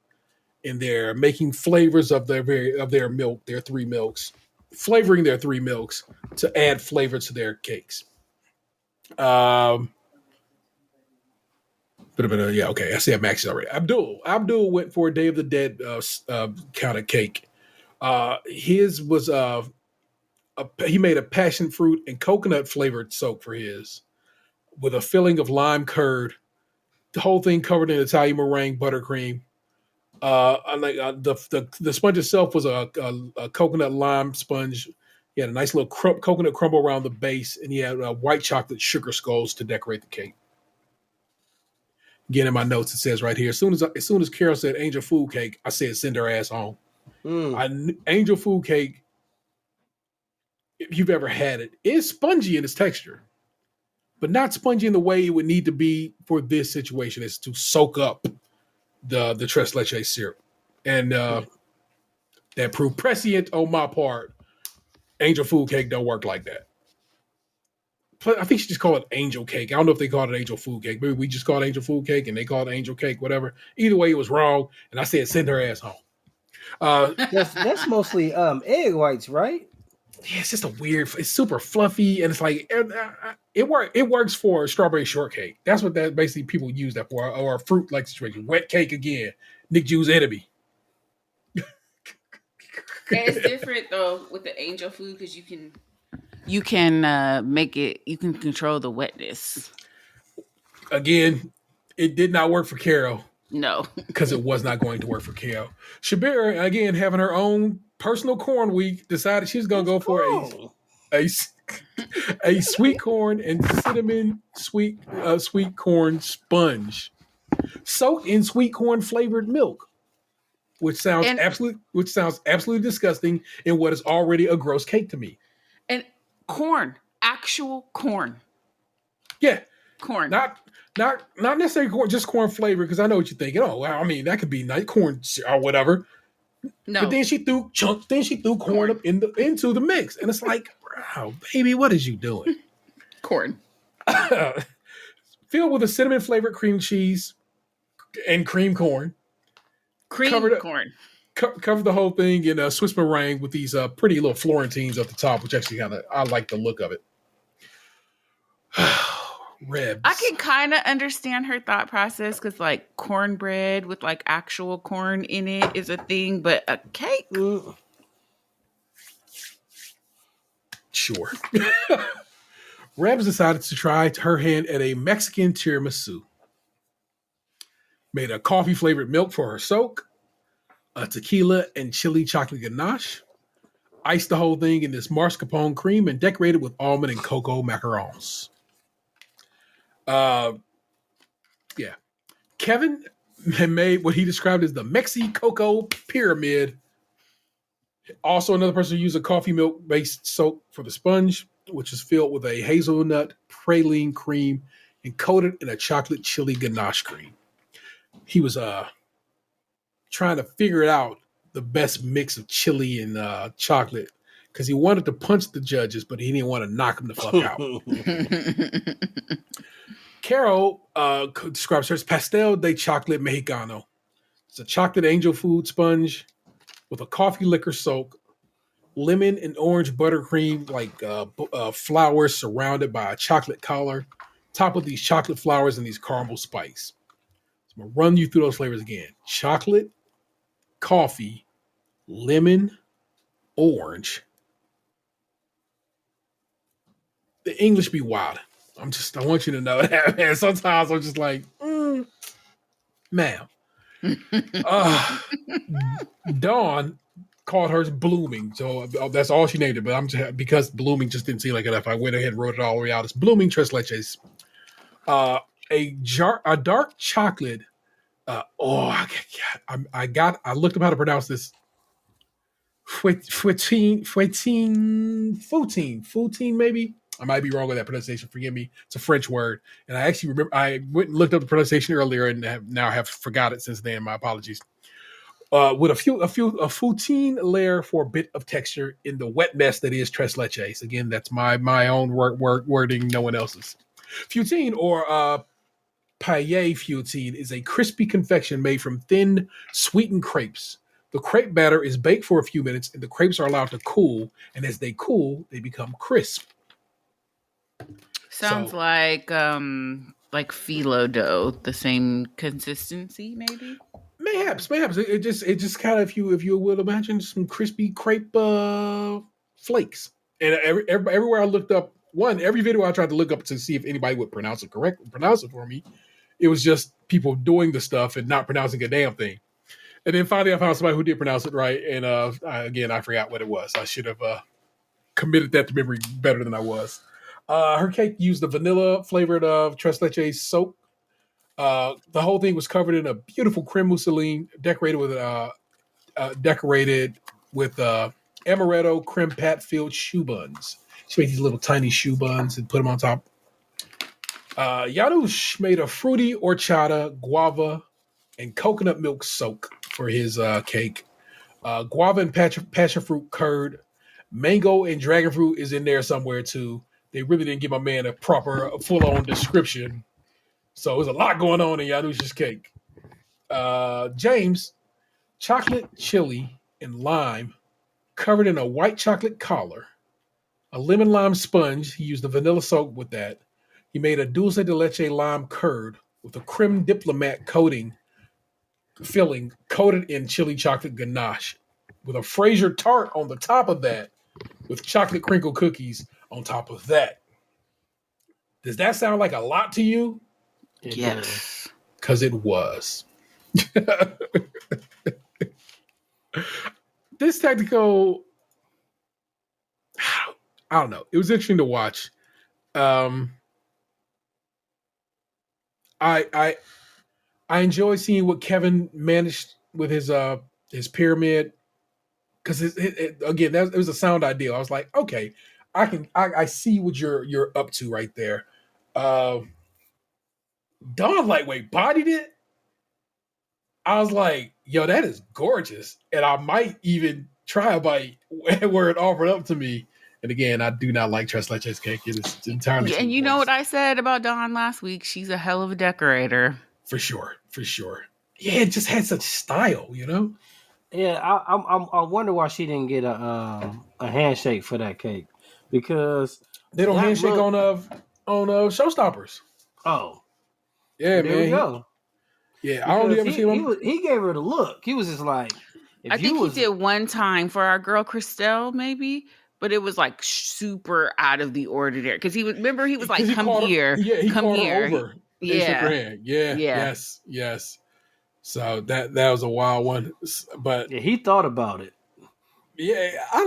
and they're making flavors of their milk, their 3 milks, flavoring their 3 milks to add flavor to their cakes. Yeah, okay. I said Max's already. Abdul went for a Day of the Dead kind of cake. His was he made a passion fruit and coconut flavored soak for his, with a filling of lime curd. The whole thing covered in Italian meringue buttercream. The sponge itself was a coconut lime sponge. He had a nice little coconut crumble around the base, and he had white chocolate sugar skulls to decorate the cake. Again, in my notes, it says right here, as soon as Carol said angel food cake, I said send her ass home. Angel food cake, if you've ever had it, is spongy in its texture, but not spongy in the way it would need to be for this situation. Is to soak up the tres leches syrup, and that proved prescient on my part. Angel food cake don't work like that. I think she just called it angel cake. I don't know if they called it angel food cake. Maybe we just called it angel food cake and they called it angel cake, whatever. Either way, it was wrong. And I said, send her ass home. That's mostly egg whites, right? Yeah, it's just it's super fluffy. And it's like, it works for strawberry shortcake. That's what that basically people use that for. Or a fruit like situation. Wet cake again. Nick Jew's enemy. It's different though with the angel food because you can make it. You can control the wetness. Again, it did not work for Carol. No, because it was not going to work for Carol. Shabira, again, having her own personal corn week, decided she's going to go for a sweet corn and cinnamon sweet corn sponge soaked in sweet corn flavored milk, which sounds absolutely disgusting in what is already a gross cake to me. And corn, actual corn. Yeah, corn. Not necessarily corn, just corn flavor. Because I know what you're thinking. Oh, well, I mean that could be nice corn or whatever. No, but then she threw corn up into the mix, and it's like, wow, baby, what is you doing? Corn filled with a cinnamon flavored cream cheese and cream corn. Corn. Covered the whole thing in Swiss meringue with these pretty little Florentines at the top, which actually I like the look of it. Rebs. I can kind of understand her thought process because like cornbread with like actual corn in it is a thing, but a cake? Sure. Rebs decided to try her hand at a Mexican tiramisu. Made a coffee flavored milk for her soak, a tequila and chili chocolate ganache, iced the whole thing in this mascarpone cream, and decorated with almond and cocoa macarons. Kevin had made what he described as the Mexi Cocoa Pyramid. Also, another person used a coffee milk based soak for the sponge, which is filled with a hazelnut praline cream and coated in a chocolate chili ganache cream. He was trying to figure out the best mix of chili and chocolate because he wanted to punch the judges, but he didn't want to knock them the fuck out. Carol describes her as pastel de chocolate mexicano. It's a chocolate angel food sponge with a coffee liquor soak, lemon and orange buttercream like flowers surrounded by a chocolate collar, top of these chocolate flowers and these caramel spice. So I'm going to run you through those flavors again. Chocolate, coffee, lemon, orange. The English be wild. I want you to know that, man. Sometimes I'm just like, ma'am. Dawn called hers blooming. So that's all she named it. But because blooming just didn't seem like enough, I went ahead and wrote it all the way out. It's blooming tres leches. A dark chocolate. I looked up how to pronounce this. Foutine maybe. I might be wrong with that pronunciation. Forgive me. It's a French word, and I actually remember. I went and looked up the pronunciation earlier, and have forgot it since then. My apologies. With a foutine layer for a bit of texture in the wet mess that is tres leches. Again, that's my own wording, no one else's. Foutine or paille feuilleté is a crispy confection made from thin, sweetened crepes. The crepe batter is baked for a few minutes, and the crepes are allowed to cool. And as they cool, they become crisp. Sounds So- like phyllo dough, the same consistency, maybe. Mayhaps. It just kind of, if you will imagine some crispy crepe flakes. And everywhere I looked up, every video I tried to look up to see if anybody would pronounce it for me. It was just people doing the stuff and not pronouncing a damn thing. And then finally I found somebody who did pronounce it right. And I forgot what it was. I should have committed that to memory better than I was. Her cake used the vanilla flavored tres leches soap. The whole thing was covered in a beautiful creme mousseline, decorated with amaretto creme pat filled shoe buns. She made these little tiny shoe buns and put them on top. Janusz made a fruity horchata, guava, and coconut milk soak for his cake. Guava and passion fruit curd, mango and dragon fruit is in there somewhere too. They really didn't give my man a proper, full-on description. So there's a lot going on in Janusz's cake. James, chocolate chili and lime covered in a white chocolate collar, a lemon lime sponge. He used the vanilla soak with that. He made a dulce de leche lime curd with a creme diplomat filling coated in chili chocolate ganache with a Fraser tart on the top of that with chocolate crinkle cookies on top of that. Does that sound like a lot to you? Yes. Because it was. This technical, I don't know. It was interesting to watch. I enjoy seeing what Kevin managed with his pyramid, because again, it was a sound idea. I was like, okay, I see what you're up to right there. Dawn Lightweight bodied it. I was like, yo, that is gorgeous. And I might even try a bite where it offered up to me. And again, I do not like tres leches cake. It is entirely. Yeah, and you know what I said about Dawn last week? She's a hell of a decorator. For sure. Yeah, it just had such style, you know? Yeah, I wonder why she didn't get a handshake for that cake, because they don't handshake on Showstoppers. Oh, yeah, there man. we go. Yeah, I don't ever see him. He gave her the look. He was just like, I think he did one time for our girl Christelle, maybe, but it was like super out of the ordinary. Because he was like, "Come here, he come called here." her over. Yeah. Yes. So that was a wild one, but yeah, he thought about it. Yeah, I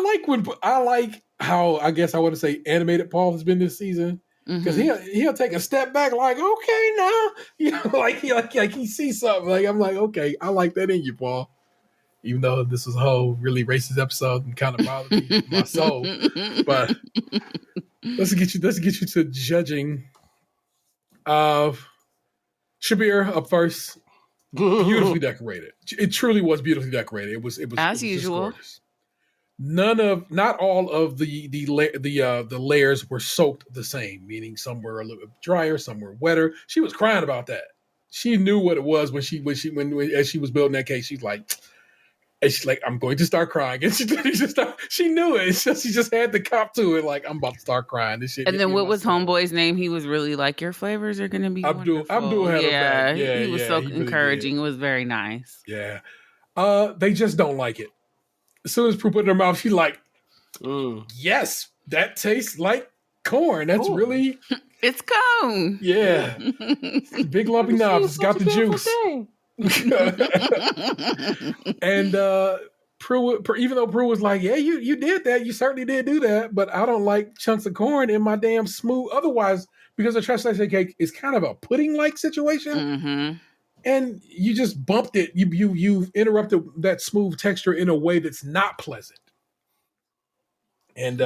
like how, I guess I want to say, animated Paul has been this season, because he'll take a step back, like, okay, now, you know, like he sees something, like, I'm like, okay, I like that in you, Paul, even though this was a whole really racist episode and kind of bothered me, my soul. But let's get you to judging. Shabir up first. Beautifully decorated. It truly was beautifully decorated. It was as usual. Not all of the layers were soaked the same, meaning some were a little bit drier, some were wetter. She was crying about that. She knew what it was when she was building that cake. She's like, I'm going to start crying, and she knew it. She just had to cop to it. Like, I'm about to start crying. This shit. And then what was homeboy's name? He was really like, your flavors are going to be wonderful. Abdul had her back. Yeah, he was so encouraging. Really, it was very nice. Yeah. They just don't like it. As soon as Prue put it in her mouth, she's like, yes, that tastes like corn. That's really. It's cone. Yeah. Big lumpy knobs. It's got the juice. And Prue, even though Prue was like, yeah, you did that. You certainly did do that. But I don't like chunks of corn in my damn smooth. Otherwise, because the tres leche cake is kind of a pudding-like situation. Mm-hmm. And you just bumped it. You interrupted that smooth texture in a way that's not pleasant. And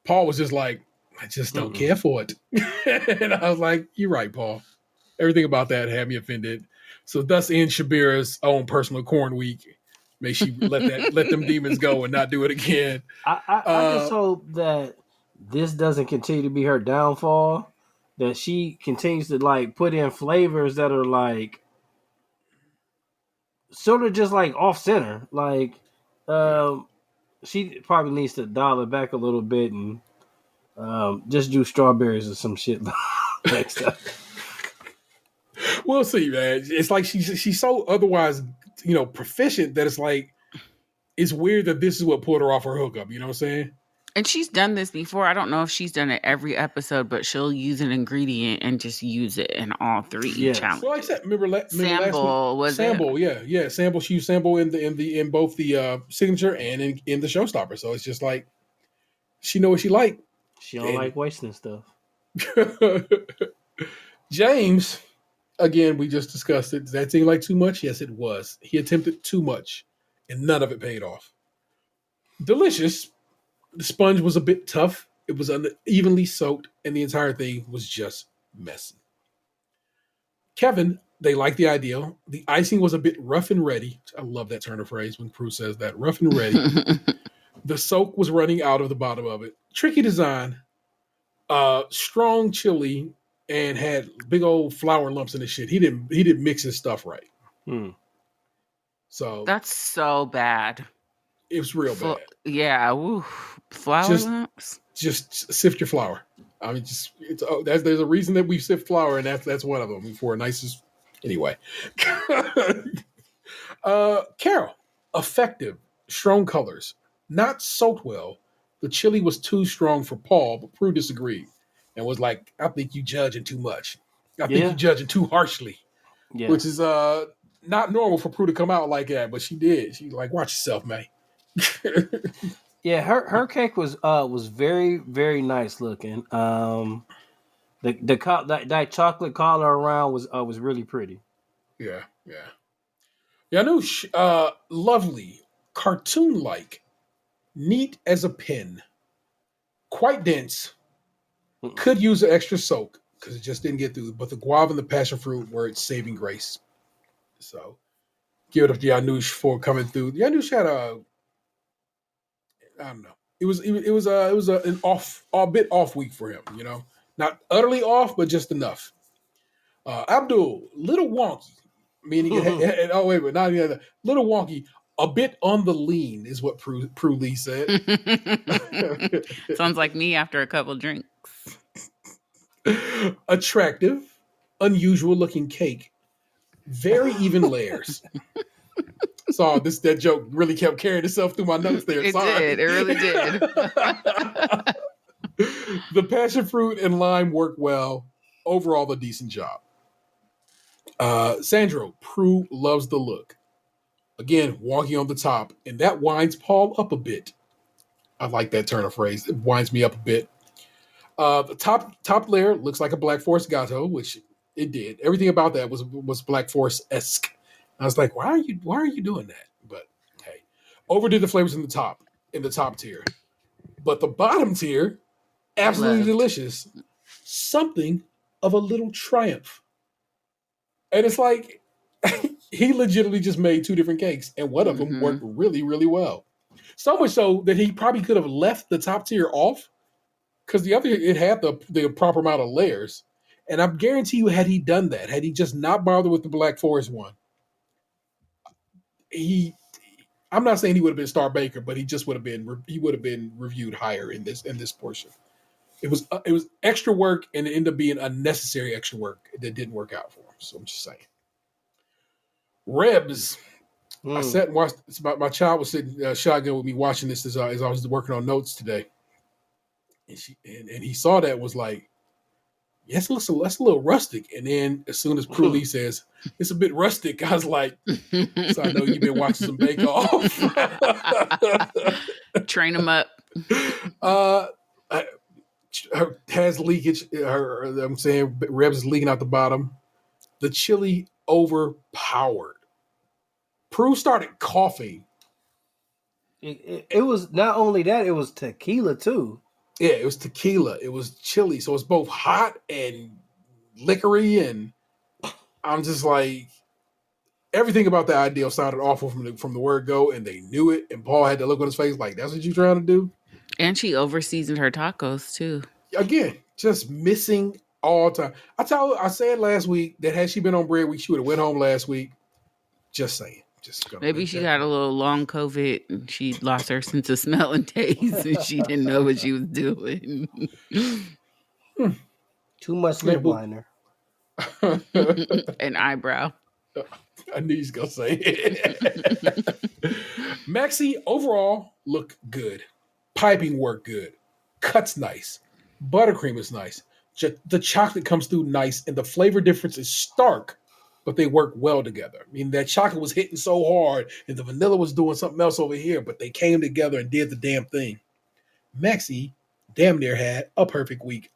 Paul was just like, I just don't care for it. And I was like, you're right, Paul. Everything about that had me offended. So thus ends Shabira's own personal corn week. May she let them demons go and not do it again. I just hope that this doesn't continue to be her downfall, that she continues to like put in flavors that are like sort of just like off center. Like, she probably needs to dial it back a little bit and just do strawberries or some shit next time. We'll see, man. It's like she's so otherwise, proficient that it's like it's weird that this is what pulled her off her hookup. You know what I'm saying? And she's done this before. I don't know if she's done it every episode, but she'll use an ingredient and just use it in all three challenges. Well, like I said, remember last week? Was Sample, yeah. Sample. She used Sample in both the signature and in the Showstopper. So it's just like she know what she like. She don't like wasting stuff. James, again, we just discussed it. Does that seem like too much? Yes, it was. He attempted too much, and none of it paid off. Delicious. The sponge was a bit tough. It was unevenly soaked, and the entire thing was just messy. Kevin, they liked the idea. The icing was a bit rough and ready. I love that turn of phrase when Prue says that. Rough and ready. The soak was running out of the bottom of it. Tricky design. Strong chili, and had big old flour lumps in his shit. He didn't mix his stuff right. So that's so bad. It was real bad. Yeah, woo. Flour lumps. Just sift your flour. I mean, there's a reason that we sift flour, and that's one of them for a nicest. Anyway, Carol, effective, strong colors, not soaked well. The chili was too strong for Paul, but Prue disagreed and was like, "I think you judging too much. I think you judging too harshly," which is not normal for Prue to come out like that, but she did. She like, "Watch yourself, man." Yeah, her cake was very, very nice looking. That chocolate collar around was really pretty. Yeah. Janusz, lovely, cartoon like, neat as a pin, quite dense. Could use an extra soak because it just didn't get through. But the guava and the passion fruit were its saving grace. So give it up to Janusz for coming through. Janusz had I don't know. It was an a bit off week for him, not utterly off, but just enough. Abdul, little wonky, meaning not the other, little wonky, a bit on the lean is what Prue Lee said. Sounds like me after a couple drinks. Attractive, unusual looking cake, very even layers. So that joke really kept carrying itself through my notes there. It did. It really did. The passion fruit and lime worked well. Overall, a decent job. Sandro, Prue loves the look. Again, wonky on the top, and that winds Paul up a bit. I like that turn of phrase. It winds me up a bit. The top layer looks like a Black Forest Gato, which it did. Everything about that was Black Forest-esque. I was like, why are you doing that? But hey, overdid the flavors in the top tier. But the bottom tier, absolutely delicious. Something of a little triumph. And it's like, he legitimately just made two different cakes, and one of them worked really, really well. So much so that he probably could have left the top tier off, because the other, it had the proper amount of layers. And I guarantee you, had he done that, had he just not bothered with the Black Forest one, I'm not saying he would have been Star Baker, but he would have been reviewed higher in this portion. It was extra work, and it ended up being unnecessary extra work that didn't work out for him. So I'm just saying. Rebs. I sat and watched. My child was sitting shotgun with me watching this as I was working on notes today, and he saw that, was like, yes, that's a little rustic. And then as soon as Prue Lee says it's a bit rustic, I was like, so I know you've been watching some Bake Off. Train them up. Has leakage. I'm saying Rebs is leaking out the bottom. The chili overpowered. Prue started coughing. It was not only that, it was tequila too. Yeah, it was tequila. It was chili. So it's both hot and liquory, and I'm just like, everything about the idea sounded awful from the word go, and they knew it. And Paul had to look on his face like, that's what you trying to do? And she over-seasoned her tacos too. Again, just missing all time. I said last week that had she been on bread week, she would have went home last week. Just saying. Just gonna Maybe make she that got a little long COVID and she lost her sense of smell and taste and she didn't know what she was doing. Too much Yeah, lip but- liner. An eyebrow. I knew he's gonna say it. Maxi overall look good. Piping work good. Cuts nice. Buttercream is nice. The chocolate comes through nice, and the flavor difference is stark, but they work well together. I mean, that chocolate was hitting so hard, and the vanilla was doing something else over here, but they came together and did the damn thing. Maxi damn near had a perfect week.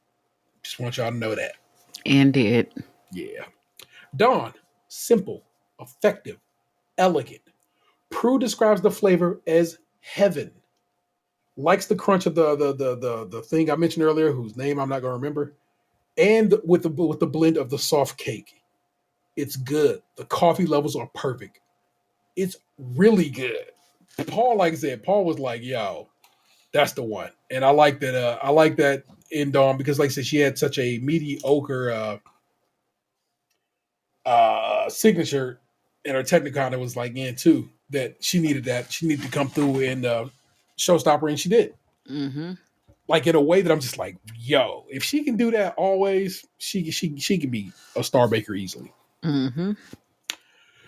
Just want y'all to know that. And did. Yeah. Dawn, simple, effective, elegant. Prue describes the flavor as heaven. Likes the crunch of the thing I mentioned earlier, whose name I'm not going to remember, and with the blend of the soft cake. It's good. The coffee levels are perfect. It's really good. Paul, like I said, Paul was like, "Yo, that's the one," and I like that. I like that in Dawn because, like I said, she had such a mediocre signature, and her Technicon was like in too. That she needed that. She needed to come through in Showstopper, and she did. Mm-hmm. Like in a way that I'm just like, yo, if she can do that always, she can be a star baker easily. Mm-hmm.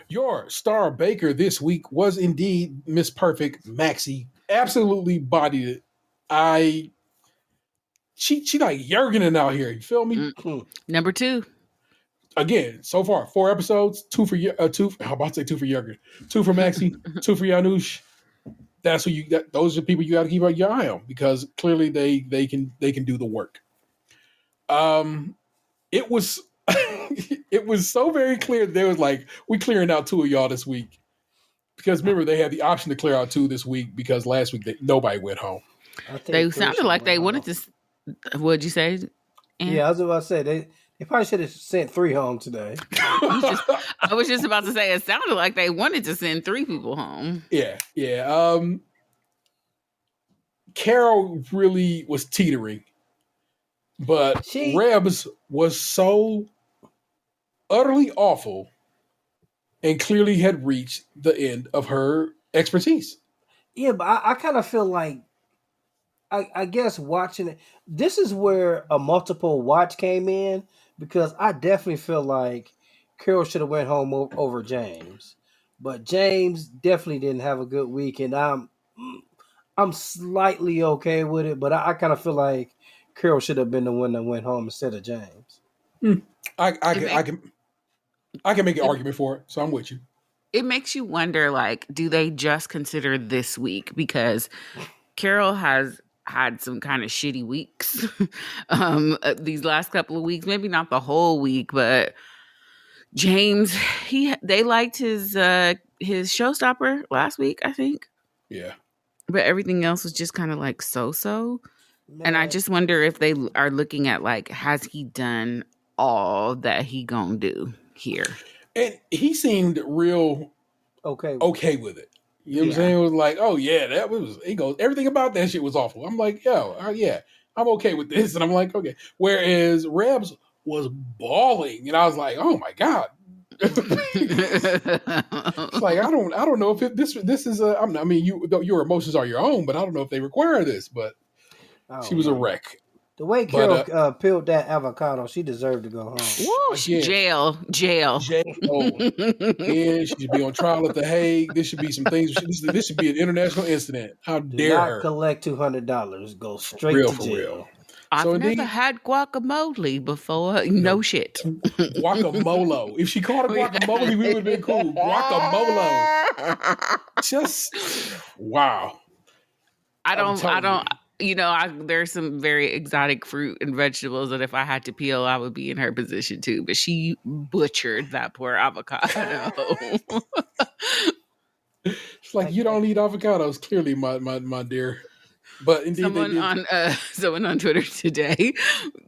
Your star baker this week was indeed Miss Perfect Maxi. Absolutely bodied it. She like Jurgenin out here. You feel me? Number 2. Again, so far 4 episodes, 2 for how about to say 2 for Jurgen, 2 for Maxi, 2 for Janusz. That's who those are the people you got to keep your eye on because clearly they can do the work. It was it was so very clear that they was like, we clearing out 2 of y'all this week. Because remember, they had the option to clear out 2 this week because last week nobody went home. They sounded like they wanted to. What'd you say? Yeah, I was about to say they probably should have sent 3 home today. I was just about to say it sounded like they wanted to send 3 people home. Yeah. Carol really was teetering, but Rebs was so utterly awful and clearly had reached the end of her expertise. Yeah, but I kind of feel like I guess watching it, this is where a multiple watch came in because I definitely feel like Carol should have went home over James, but James definitely didn't have a good week, and I'm slightly okay with it, but I kind of feel like Carol should have been the one that went home instead of James. I can make an argument for it, so I'm with you. It makes you wonder, like, do they just consider this week? Because Carol has had some kind of shitty weeks these last couple of weeks, maybe not the whole week, but James, they liked his Showstopper last week, I think. Yeah. But everything else was just kind of like so. And I just wonder if they are looking at like, has he done all that he gonna do here? And he seemed real okay with it. You know what I'm saying? It was like, oh yeah, that was. He goes, everything about that shit was awful. I'm like, yo, yeah, I'm okay with this, and I'm like, okay. Whereas Rebs was bawling, and I was like, oh my god. It's like I don't know if this is a. I mean, your emotions are your own, but I don't know if they require this. But she was a wreck. The way Carol peeled that avocado, she deserved to go home. Woo, jail. Yeah, she should be on trial at the Hague. This should be some things. This should be an international incident. How dare her? Collect $200. Go straight to jail. Real. I've never had guacamole before. No shit. Guacamole. If she called it guacamole, we would have been cool. Guacamole. Just wow. I don't. You know, there's some very exotic fruit and vegetables that if I had to peel, I would be in her position too. But she butchered that poor avocado. It's like you don't eat avocados, clearly, my dear. But indeed, someone on Twitter today,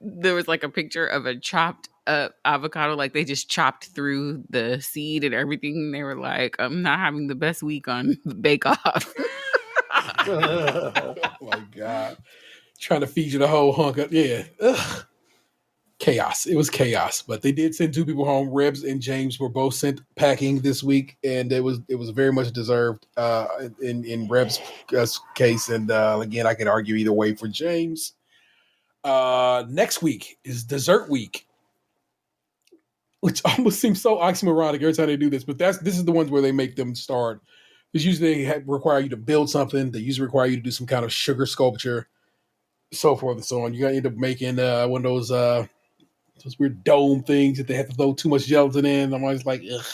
there was like a picture of a chopped up avocado, like they just chopped through the seed and everything. They were like, "I'm not having the best week on Bake Off." Oh my god! Trying to feed you the whole hunk up, yeah. Ugh. chaos. It was chaos, but they did send 2 people home. Rebs and James were both sent packing this week, and it was very much deserved in Rebs' case. And again, I could argue either way for James. Next week is dessert week, which almost seems so oxymoronic every time they do this. But this is the ones where they make them start. Because usually they require you to build something. They usually require you to do some kind of sugar sculpture, so forth and so on. You got to end up making one of those weird dome things that they have to throw too much gelatin in. I'm always like, ugh,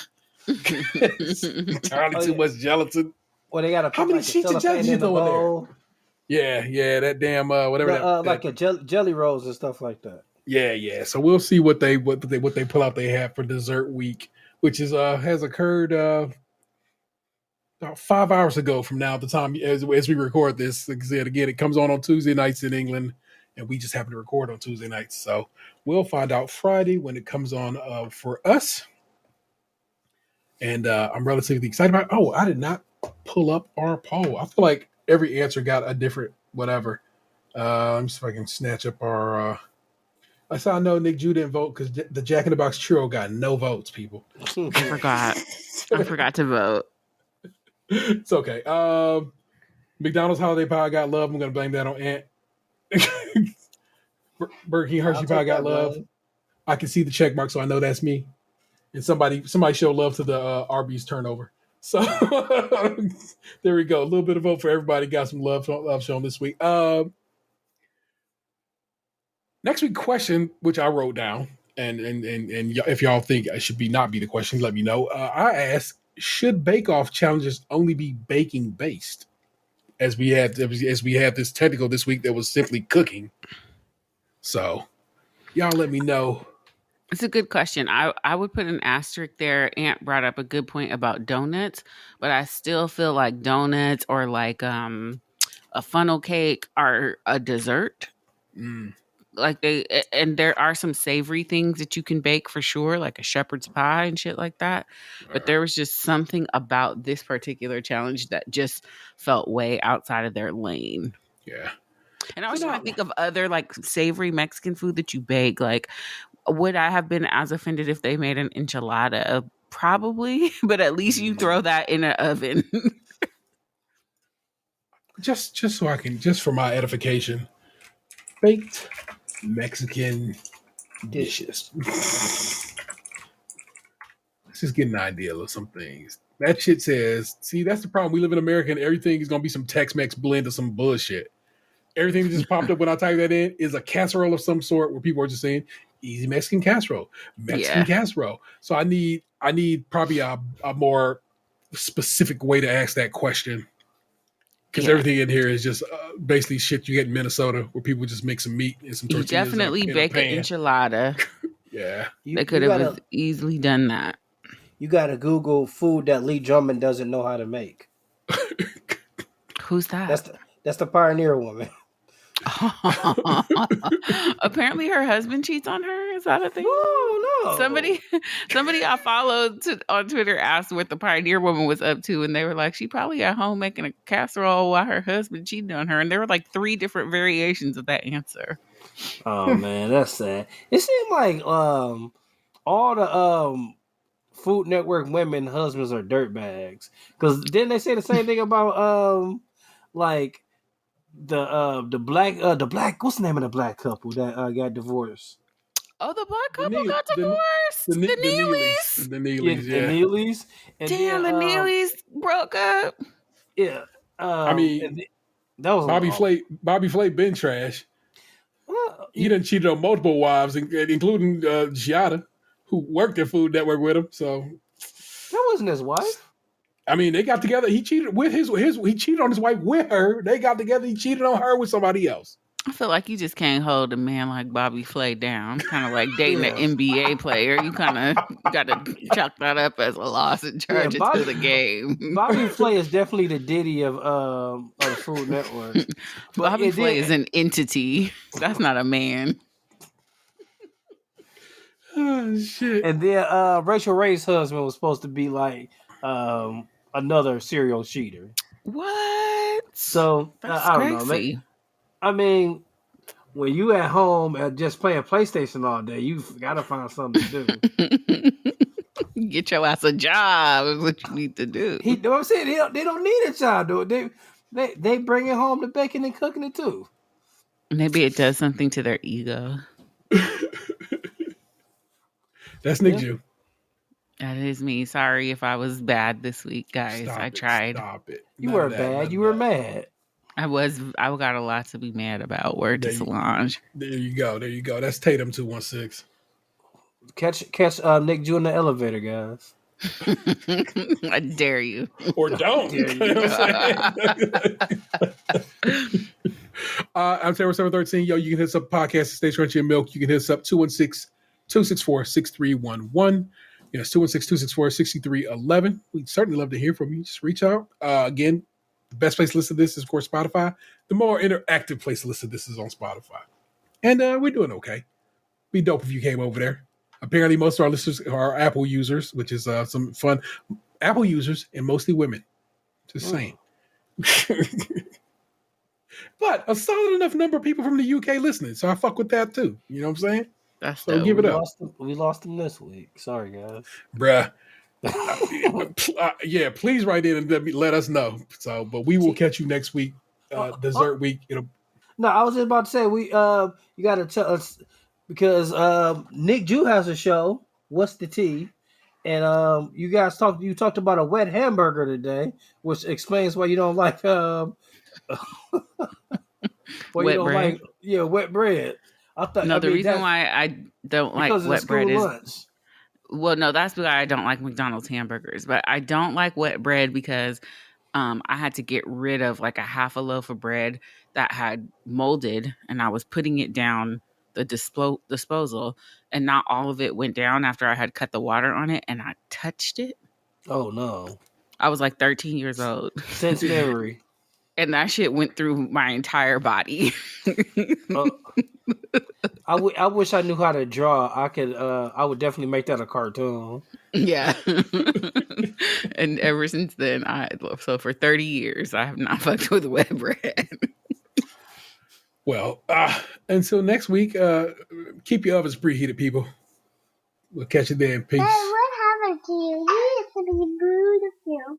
entirely too much gelatin. Well, they got to put How many like sheets of gelatin you in the throw in there? bowl. Yeah, that damn whatever. Like a jelly rolls and stuff like that. Yeah. So we'll see what they pull out. They have for dessert week, which is has occurred about 5 hours ago from now. At the time as we record this, like I said again, it comes on Tuesday nights in England, and we just happen to record on Tuesday nights. So we'll find out Friday when it comes on for us. And I'm relatively excited about it. Oh, I did not pull up our poll. I feel like every answer got a different whatever. Let me see if I can snatch up our. I saw no Nick Jew didn't vote because the Jack in the Box churro got no votes. People, I forgot to vote. It's okay. McDonald's holiday pie got love. I'm gonna blame that on Ant. Burger King Hershey pie got love. I can see the check mark, so I know that's me. And somebody showed love to the Arby's turnover. So there we go. A little bit of vote for everybody. Got some love shown this week. Next week question, which I wrote down, and if y'all think I should not be the question, let me know. I asked, should bake-off challenges only be baking based? As we had this technical this week that was simply cooking. So y'all let me know. It's a good question. I would put an asterisk there. Ant brought up a good point about donuts, but I still feel like donuts or like a funnel cake are a dessert. Like and there are some savory things that you can bake for sure, like a shepherd's pie and shit like that. But there was just something about this particular challenge that just felt way outside of their lane. Yeah. And I was trying to think of other like savory Mexican food that you bake. Like, would I have been as offended if they made an enchilada? Probably, but at least you throw that in an oven. just so I can, just for my edification, baked Mexican dishes. Let's just get an idea of some things. That shit says, see, that's the problem. We live in America and everything is going to be some Tex-Mex blend of some bullshit. Everything that just popped up when I type that in is a casserole of some sort where people are just saying, easy Mexican casserole. Casserole. So I need probably a more specific way to ask that question. Because everything in here is just basically shit you get in Minnesota where people just make some meat and some tortillas. You definitely bake an enchilada. Yeah. They could have easily done that. You got to Google food that Lee Drummond doesn't know how to make. Who's that? That's the pioneer woman. Apparently her husband cheats on her. Is that a thing? No. Somebody I followed on Twitter asked what the pioneer woman was up to, and they were like, she probably at home making a casserole while her husband cheated on her. And there were like 3 different variations of that answer. Oh man, that's sad. It seemed like all the Food Network women husbands are dirtbags. Because didn't they say the same thing about like the black what's the name of the black couple that got divorced? Oh, the black couple got divorced. The Neelys. The Neelys. The Neelys. Damn, the Neelys broke up. Yeah. I mean, that was Bobby Flay been trash. He done cheated on multiple wives, including Giada, who worked at Food Network with him. So that wasn't his wife. I mean, they got together. He cheated with he cheated on his wife with her. They got together. He cheated on her with somebody else. I feel like you just can't hold a man like Bobby Flay down. Kind of like dating an NBA player. You kind of got to chalk that up as a loss and charge it to the game. Bobby Flay is definitely the Diddy of the Food Network. Bobby Flay is an entity. That's not a man. Oh shit! And then Rachel Ray's husband was supposed to be like another serial cheater. What? So That's I don't crazy. know. I mean, when you at home and just playing PlayStation all day, you gotta find something to do. Get your ass a job is what you need to do. You know what I'm saying? They don't need a child, do it. They bringing home the bacon and cooking it too. Maybe it does something to their ego. That's Nick Yeah. Jew. That is me. Sorry if I was bad this week, guys. I tried. Stop it. You None were of that, bad. none You of were that. mad. I got a lot to be mad about. Word to There you- Solange. There you go. There you go. That's Tatum 216. Catch Nick Jew in the elevator, guys. I dare you. Or don't. Dare you. You know what I'm saying? I'm Sarah 713. Yo, you can hit us up podcast, Stay Crunchy and Milk. You can hit us up 216-264-6311. Yes, 216-264-6311. We'd certainly love to hear from you. Just reach out. Again, the best place to listen to this is, of course, Spotify. The more interactive place to listen to this is on Spotify. And we're doing okay. Be dope if you came over there. Apparently, most of our listeners are Apple users, which is some fun. Apple users and mostly women. Just saying. But a solid enough number of people from the UK listening, so I fuck with that too. You know what I'm saying? That's So dope. give it up, We lost them this week. Sorry, guys. bruh. Yeah, please write in and let us know. So, but we will catch you next week, dessert week. No, I was just about to say you got to tell us because Nick Jew has a show. What's the tea? And you guys talked about a wet hamburger today, which explains why you don't like Wet bread. Wet bread. No, the reason why I don't like wet bread is lunch. Well, no, that's why I don't like McDonald's hamburgers. But I don't like wet bread because I had to get rid of like a half a loaf of bread that had molded, and I was putting it down the disposal, and not all of it went down after I had cut the water on it, and I touched it. Oh no! I was like 13 years old. Since memory. And that shit went through my entire body. I wish I knew how to draw. I would definitely make that a cartoon. Yeah. And ever since then, so for 30 years, I have not fucked with wet bread. Well, until next week, keep your ovens preheated, people. We'll catch you then. Peace. What happened to you?